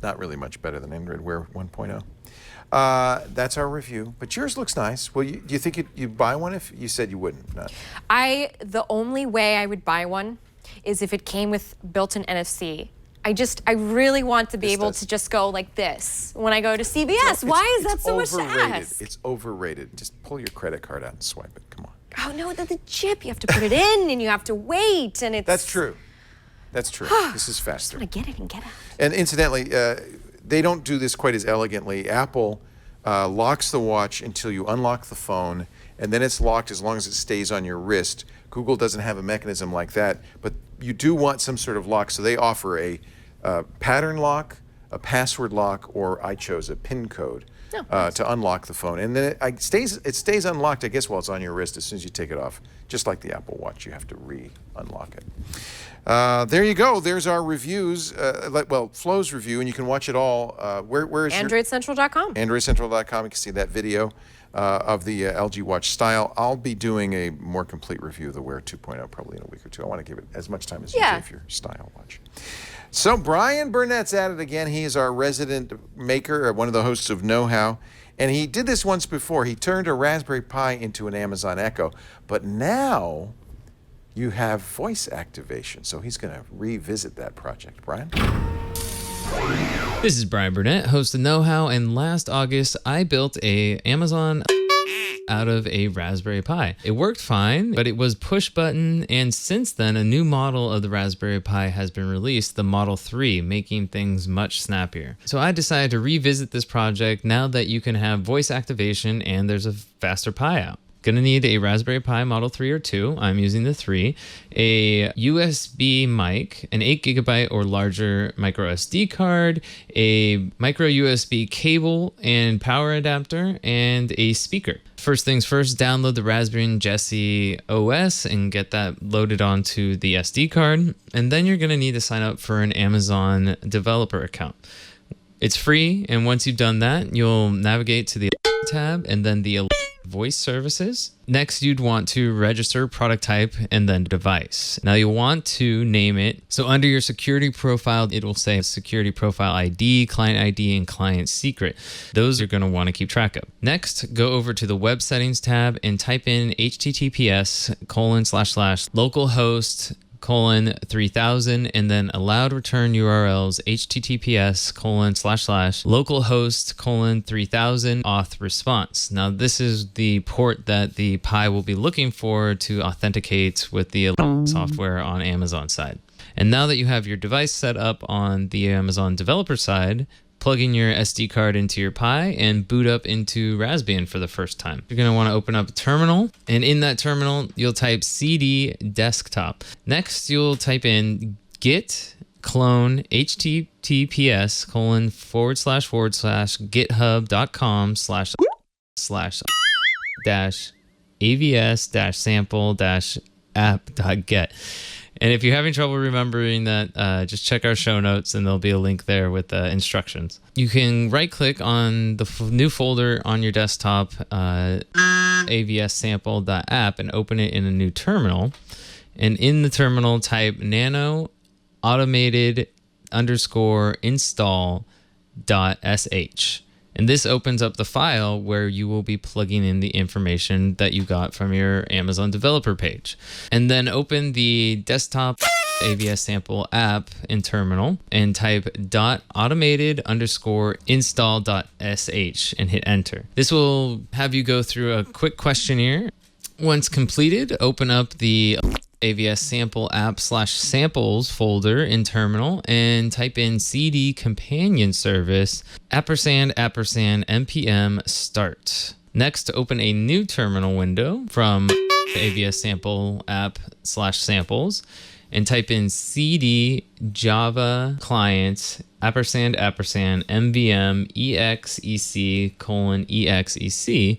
not really much better than Android Wear 1.0. That's our review, but yours looks nice. Well, do you think you'd buy one if you said you wouldn't? Not. The only way I would buy one is if it came with built-in NFC. I really want to be able to just go like this when I go to CVS. Why is that so much to ask? It's overrated. Just pull your credit card out and swipe it. Come on. Oh no, the chip. You have to put it in and you have to wait, and it's. That's true. That's true. This is faster. I just want to get it and get out. And incidentally, they don't do this quite as elegantly. Apple locks the watch until you unlock the phone, and then it's locked as long as it stays on your wrist. Google doesn't have a mechanism like that, but you do want some sort of lock, so they offer a pattern lock, a password lock, or I chose a PIN code to unlock the phone. And then it stays unlocked, I guess, while it's on your wrist as soon as you take it off. Just like the Apple Watch, you have to re-unlock it. There you go. There's our reviews. Flo's review, and you can watch it all. Where is AndroidCentral.com. AndroidCentral.com. You can see that video of the LG Watch Style. I'll be doing a more complete review of the Wear 2.0 probably in a week or two. I want to give it as much time as you give your Style watch. So Brian Burnett's at it again. He is our resident maker, one of the hosts of Know How. And he did this once before. He turned a Raspberry Pi into an Amazon Echo. But now you have voice activation. So he's going to revisit that project. Brian? This is Brian Burnett, host of Know How. And last August, I built a Amazon out of a Raspberry Pi. It worked fine, but it was push button, and since then a new model of the Raspberry Pi has been released, the Model 3, making things much snappier. So I decided to revisit this project now that you can have voice activation and there's a faster Pi out. Gonna need a Raspberry Pi Model 3 or 2, I'm using the 3, a USB mic, an 8GB or larger micro SD card, a micro USB cable and power adapter, and a speaker. First things first, download the Raspberry Jessie OS and get that loaded onto the SD card, and then you're gonna need to sign up for an Amazon developer account. It's free, and once you've done that, you'll navigate to the tab and then the voice services. Next, you'd want to register product type and then device. Now you'll want to name it. So under your security profile, it will say security profile ID, client ID, and client secret. Those you're going to want to keep track of. Next, go over to the web settings tab and type in https://localhost:3000 and then allowed return URLs https://localhost:3000 auth response. Now this is the port that the Pi will be looking for to authenticate with the software on Amazon side. And now that you have your device set up on the Amazon developer side, plug in your SD card into your Pi and boot up into Raspbian for the first time. You're going to want to open up a terminal, and in that terminal, you'll type cd desktop. Next, you'll type in git clone https://github.com/avs-sample-app.get. And if you're having trouble remembering that, just check our show notes and there'll be a link there with instructions. You can right click on the new folder on your desktop, avs-sample.app, and open it in a new terminal. And in the terminal, type nano automated_install.sh. And this opens up the file where you will be plugging in the information that you got from your Amazon developer page. And then open the desktop avs-sample-app in terminal and type .automated_install.sh and hit enter. This will have you go through a quick questionnaire. Once completed, open up the avs-sample-app/samples folder in terminal and type in cd companionService &&npm start. Next, open a new terminal window from avs-sample-app/samples and type in cd javaclient ampersand mvm exec:exec.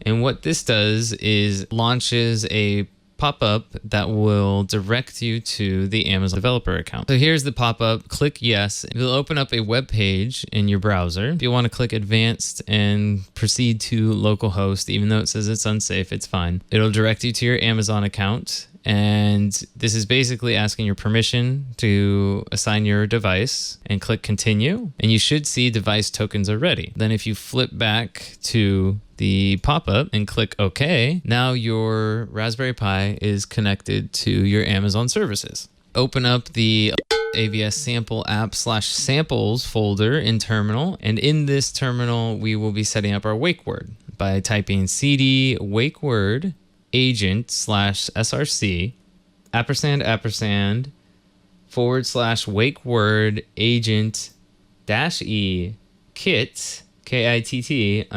And what this does is launches a pop-up that will direct you to the Amazon developer account. So here's the pop-up. Click yes. It'll open up a web page in your browser. If you want to click advanced and proceed to localhost, even though it says it's unsafe, it's fine. It'll direct you to your Amazon account. And this is basically asking your permission to assign your device, and click continue. And you should see device tokens are ready. Then if you flip back to the pop-up and click OK, now your Raspberry Pi is connected to your Amazon services. Open up the AVS-sample-app/samples folder in terminal. And in this terminal, we will be setting up our wake word by typing cd wakeWordAgent /src ampersand /wakeWordAgent -e kit KITT_AI.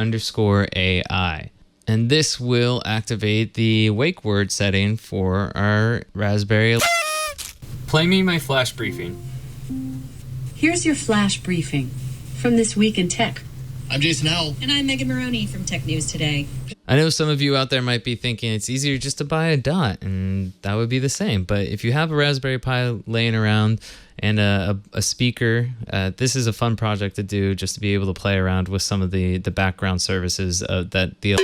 And this will activate the wake word setting for our Raspberry. Play me my flash briefing. Here's your flash briefing from This Week in Tech. I'm Jason Howell. And I'm Megan Maroney from Tech News Today. I know some of you out there might be thinking it's easier just to buy a dot, and that would be the same. But if you have a Raspberry Pi laying around and a speaker, this is a fun project to do, just to be able to play around with some of the background services that the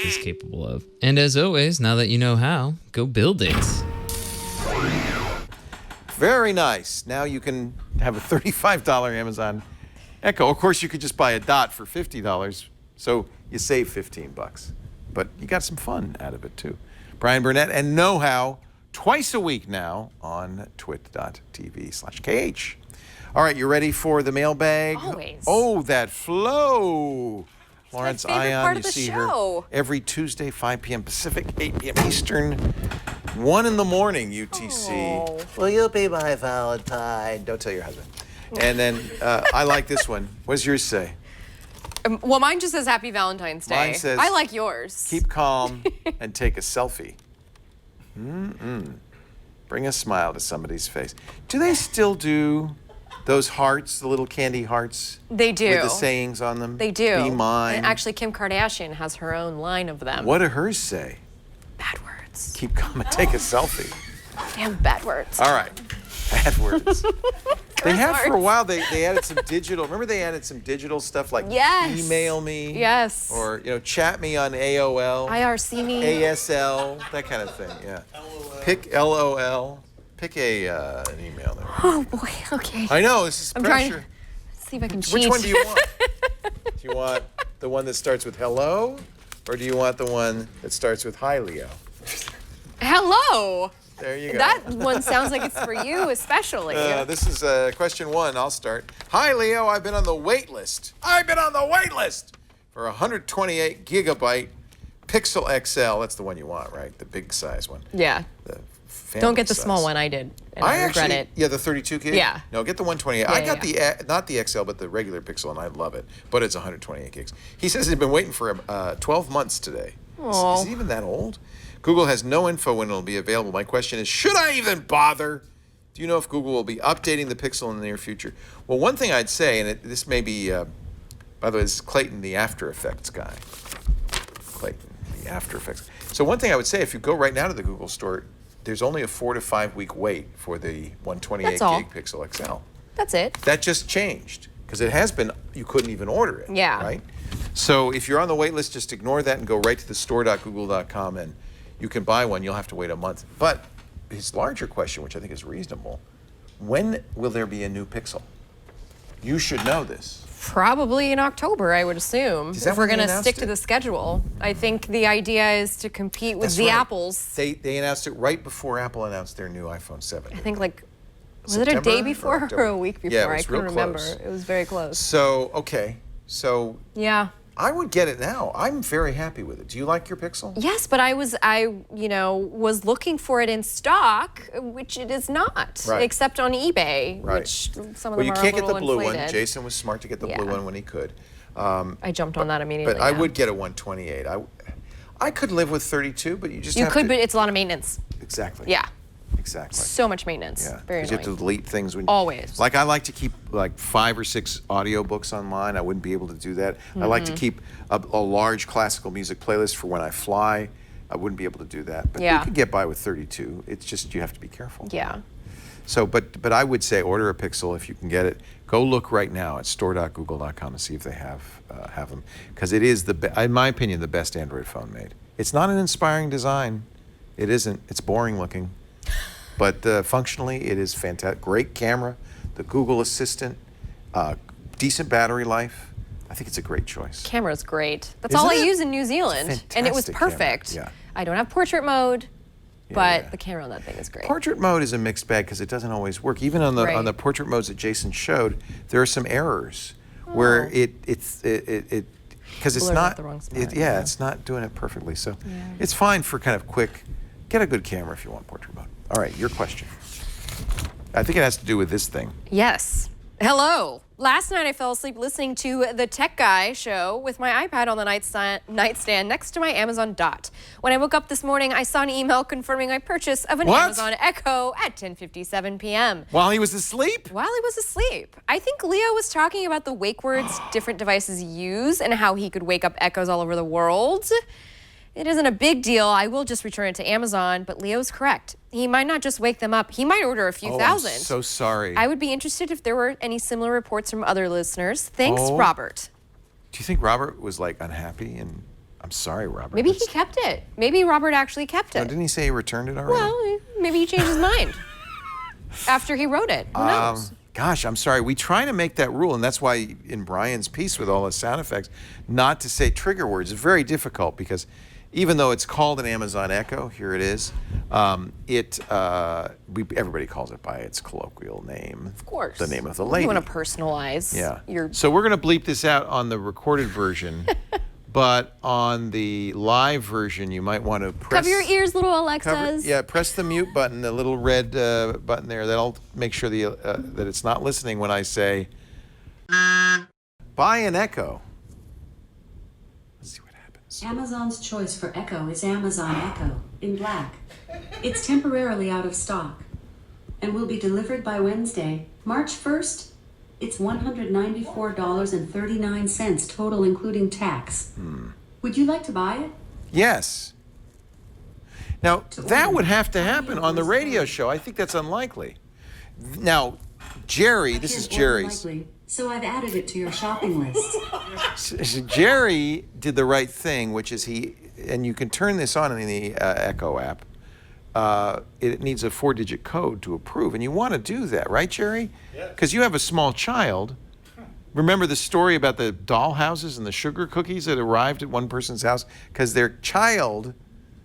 is capable of. And as always, now that you know how, go build it. Very nice. Now you can have a $35 Amazon Echo. Of course, you could just buy a dot for $50, so you save $15. But you got some fun out of it, too. Brian Burnett and Know How, twice a week now on twit.tv/KH. All right, you ready for the mailbag? Always. Oh, that flow. Florence my favorite Ion, part you of the see show. her every Tuesday, 5 p.m. Pacific, 8 p.m. Eastern, 1 in the morning UTC. Oh. Will you be my Valentine? Don't tell your husband. And then I like this one. What does yours say? Well, mine just says Happy Valentine's Day. Mine says, I like yours. Keep calm and take a selfie. Bring a smile to somebody's face. Do they still do those hearts, the little candy hearts? They do. With the sayings on them? They do. Be mine. And actually, Kim Kardashian has her own line of them. What do hers say? Bad words. Keep calm and take a selfie. Damn bad words. All right. Bad words. They have for a words. while. They added some digital. Remember they added some digital stuff like Yes. email me. Yes. Or chat me on AOL. IRC me. ASL. That kind of thing. Yeah. Pick LOL. Pick an email there. Oh boy. Okay. I know this is I'm pressure. trying to see if I can cheat. Which one do you want? Do you want the one that starts with hello, or do you want the one that starts with hi, Leo? Hello. There you go. That one sounds like it's for you, especially. This is question 1. I'll start. Hi, Leo. I've been on the wait list. I've been on the wait list for a 128 gigabyte Pixel XL. That's the one you want, right? The big size one. Yeah. The Don't get the size. small one. I did, and I regret it. Yeah, the 32 gig? Yeah. No, get the 128. Yeah, I got the, not the XL, but the regular Pixel, and I love it. But it's 128 gigs. He says he's been waiting for 12 months today. Is he even that old? Google has no info when it'll be available. My question is, should I even bother? Do you know if Google will be updating the Pixel in the near future? Well, one thing I'd say, and this may be, by the way, this is Clayton, the After Effects guy. Clayton, the After Effects. So one thing I would say, if you go right now to the Google store, there's only a 4 to 5 week wait for the 128 gig Pixel XL. That's it. That just changed, because it has been, you couldn't even order it. Yeah. Right? So if you're on the wait list, just ignore that and go right to the store.google.com, and you can buy one. You'll have to wait a month. But his larger question, which I think is reasonable, when will there be a new Pixel? You should know this. Probably in October, I would assume, Is that if we're when they going to stick announced to it? the schedule. I think the idea is to compete with That's the right. Apples. They announced it right before Apple announced their new iPhone 7. I think was it a day before or a week before? Yeah, it was I couldn't real remember. close. It was very close. So, okay. So Yeah. I would get it now. I'm very happy with it. Do you like your Pixel? Yes, but I was looking for it in stock, which it is not, Right. except on eBay, Right. which some of Well, them you are can't a get the little blue inflated. one. Jason was smart to get the blue Yeah. one when he could. I jumped on that immediately. But I yeah. would get a 128. I could live with 32, but you just You have could, to. but it's a lot of maintenance. Exactly. Yeah. Exactly. So much maintenance. Yeah. Very Because you have to annoying. delete things when Always. Like I like to keep like 5 or 6 audiobooks on mine. I wouldn't be able to do that. I like to keep a large classical music playlist for when I fly. I wouldn't be able to do that. But you could get by with 32. It's just you have to be careful. Yeah. So, but I would say order a Pixel if you can get it. Go look right now at store.google.com and see if they have them, because it is in my opinion, the best Android phone made. It's not an inspiring design. It isn't. It's boring looking, but functionally it is fantastic. Great camera, the Google Assistant, decent battery life. I think it's a great choice. Camera's great. That's Isn't all I it? use in New Zealand, and it was Fantastic camera. perfect. Yeah. I don't have portrait mode, but the camera on that thing is great. Portrait mode is a mixed bag because it doesn't always work. Even on the portrait modes that Jason showed, there are some errors where it's because it's Blurred not out the wrong spot, it's not doing it perfectly. So it's fine for kind of quick. Get a good camera if you want portrait mode. All right, your question. I think it has to do with this thing. Yes. Hello. Last night I fell asleep listening to the Tech Guy show with my iPad on the nightstand next to my Amazon Dot. When I woke up this morning, I saw an email confirming my purchase of an Amazon Echo at 10:57 p.m. While he was asleep? While he was asleep. I think Leo was talking about the wake words different devices use and how he could wake up Echoes all over the world. It isn't a big deal. I will just return it to Amazon, but Leo's correct. He might not just wake them up. He might order a few thousand. I'm so sorry. I would be interested if there were any similar reports from other listeners. Thanks, Robert. Do you think Robert was like unhappy? And I'm sorry, Robert. Maybe he kept it. Maybe Robert actually kept it. Didn't he say he returned it already? Well, maybe he changed his mind after he wrote it. Who knows? Gosh, I'm sorry. We try to make that rule, and that's why in Brian's piece with all the sound effects, not to say trigger words is very difficult because even though it's called an Amazon Echo, here it is, everybody calls it by its colloquial name. Of course. The name of the lady. You want to personalize your... So we're going to bleep this out on the recorded version, but on the live version, you might want to press... Cover your ears, little Alexas. Press the mute button, the little red button there. That'll make sure that it's not listening when I say, buy an Echo. Amazon's choice for Echo is Amazon Echo in black. It's temporarily out of stock and will be delivered by Wednesday, March 1st. It's $194.39 total, including tax. Would you like to buy it? Yes. Now, that would have to happen on the radio show. I think that's unlikely. Now, Jerry, this is Jerry's. Unlikely, so I've added it to your shopping list. Jerry did the right thing, which is and you can turn this on in the Echo app. It needs a 4-digit code to approve, and you want to do that, right, Jerry? Because you have a small child. Remember the story about the doll houses and the sugar cookies that arrived at one person's house because their child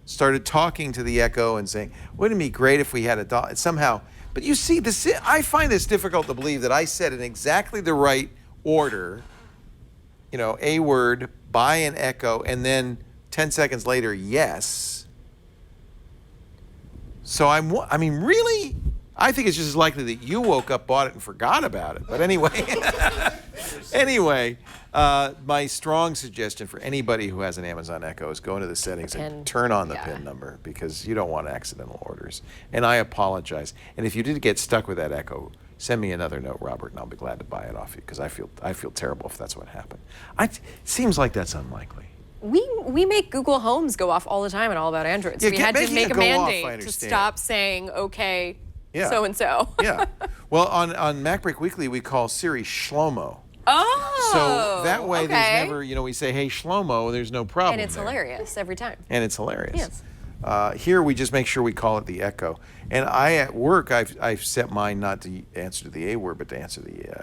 started talking to the Echo and saying, wouldn't it be great if we had a doll? Somehow, but you see, I find this difficult to believe that I said in exactly the right order, a word, buy an Echo, and then 10 seconds later, yes. So I mean, really? I think it's just as likely that you woke up, bought it, and forgot about it. But anyway, my strong suggestion for anybody who has an Amazon Echo is go into the settings and turn on the PIN number because you don't want accidental orders. And I apologize. And if you did get stuck with that Echo, send me another note, Robert, and I'll be glad to buy it off you because I feel terrible if that's what happened. It seems like that's unlikely. We make Google Homes go off all the time and All About Android. So we had to make a mandate to stop saying, okay, so-and-so. Yeah. Well, on MacBreak Weekly, we call Siri Shlomo. Oh, so that way there's never, we say, hey, Shlomo, there's no problem. And it's hilarious every time. And it's hilarious. Yes. Here we just make sure we call it the Echo. And at work, I've set mine not to answer the A word, but to answer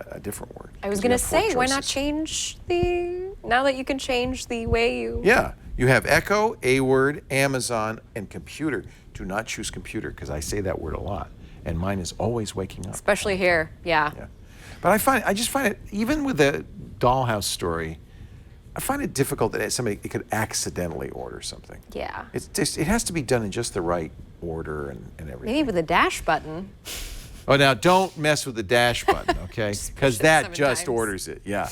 a different word. I was going to say, why not change now that you can change the way you... Yeah. You have Echo, A word, Amazon, and computer. Do not choose computer because I say that word a lot. And mine is always waking up. Especially here, yeah. But I just find it, even with the dollhouse story, I find it difficult that somebody could accidentally order something. Yeah. It has to be done in just the right order and everything. Maybe with a dash button. Oh, now don't mess with the dash button, okay? Because that just orders it. Yeah,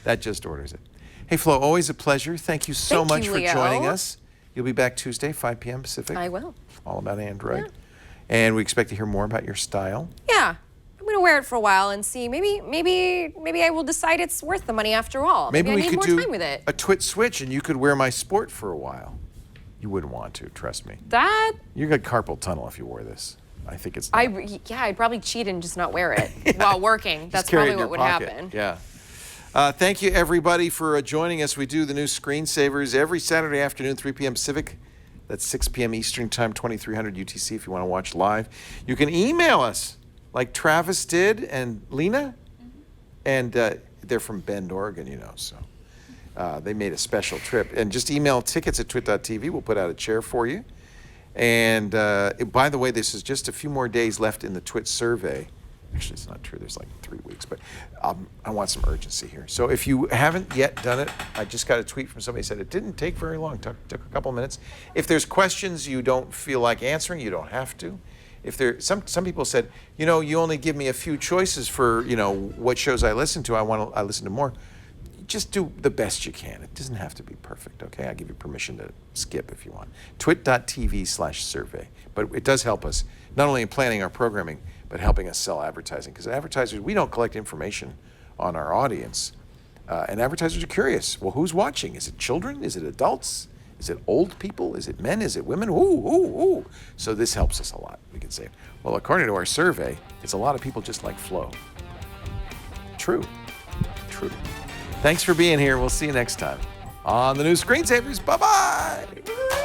that just orders it. Hey, Flo, always a pleasure. Thank you so much for joining us. You'll be back Tuesday, 5 p.m. Pacific. I will. All About Android. And we expect to hear more about your style. Yeah. I'm going to wear it for a while and see. Maybe I will decide it's worth the money after all. Maybe I we need could more do time with it. a twit switch, and you could wear my sport for a while. You wouldn't want to, trust me. That? You got carpal tunnel if you wore this. I think it's. I'd probably cheat and just not wear it while working. That's probably what would happen. Yeah. Thank you, everybody, for joining us. We do the new Screensavers every Saturday afternoon, 3 p.m. Pacific. That's 6 p.m. Eastern Time, 2300 UTC if you want to watch live. You can email us like Travis did and Lena. And they're from Bend, Oregon, so they made a special trip. And just email tickets at twit.tv. We'll put out a chair for you. And by the way, this is just a few more days left in the Twit survey. Actually, it's not true. There's like 3 weeks, but I want some urgency here. So if you haven't yet done it, I just got a tweet from somebody who said it didn't take very long. Took a couple of minutes. If there's questions you don't feel like answering, you don't have to. If there, some people said, you only give me a few choices for, what shows I listen to. I listen to more. Just do the best you can. It doesn't have to be perfect, okay? I give you permission to skip if you want. twit.tv/survey. But it does help us, not only in planning our programming, but helping us sell advertising. Because advertisers, we don't collect information on our audience. And advertisers are curious. Well, who's watching? Is it children? Is it adults? Is it old people? Is it men? Is it women? Ooh. So this helps us a lot. We can say, well, according to our survey, it's a lot of people just like flow. True. Thanks for being here. We'll see you next time on the new Screensavers. Bye-bye.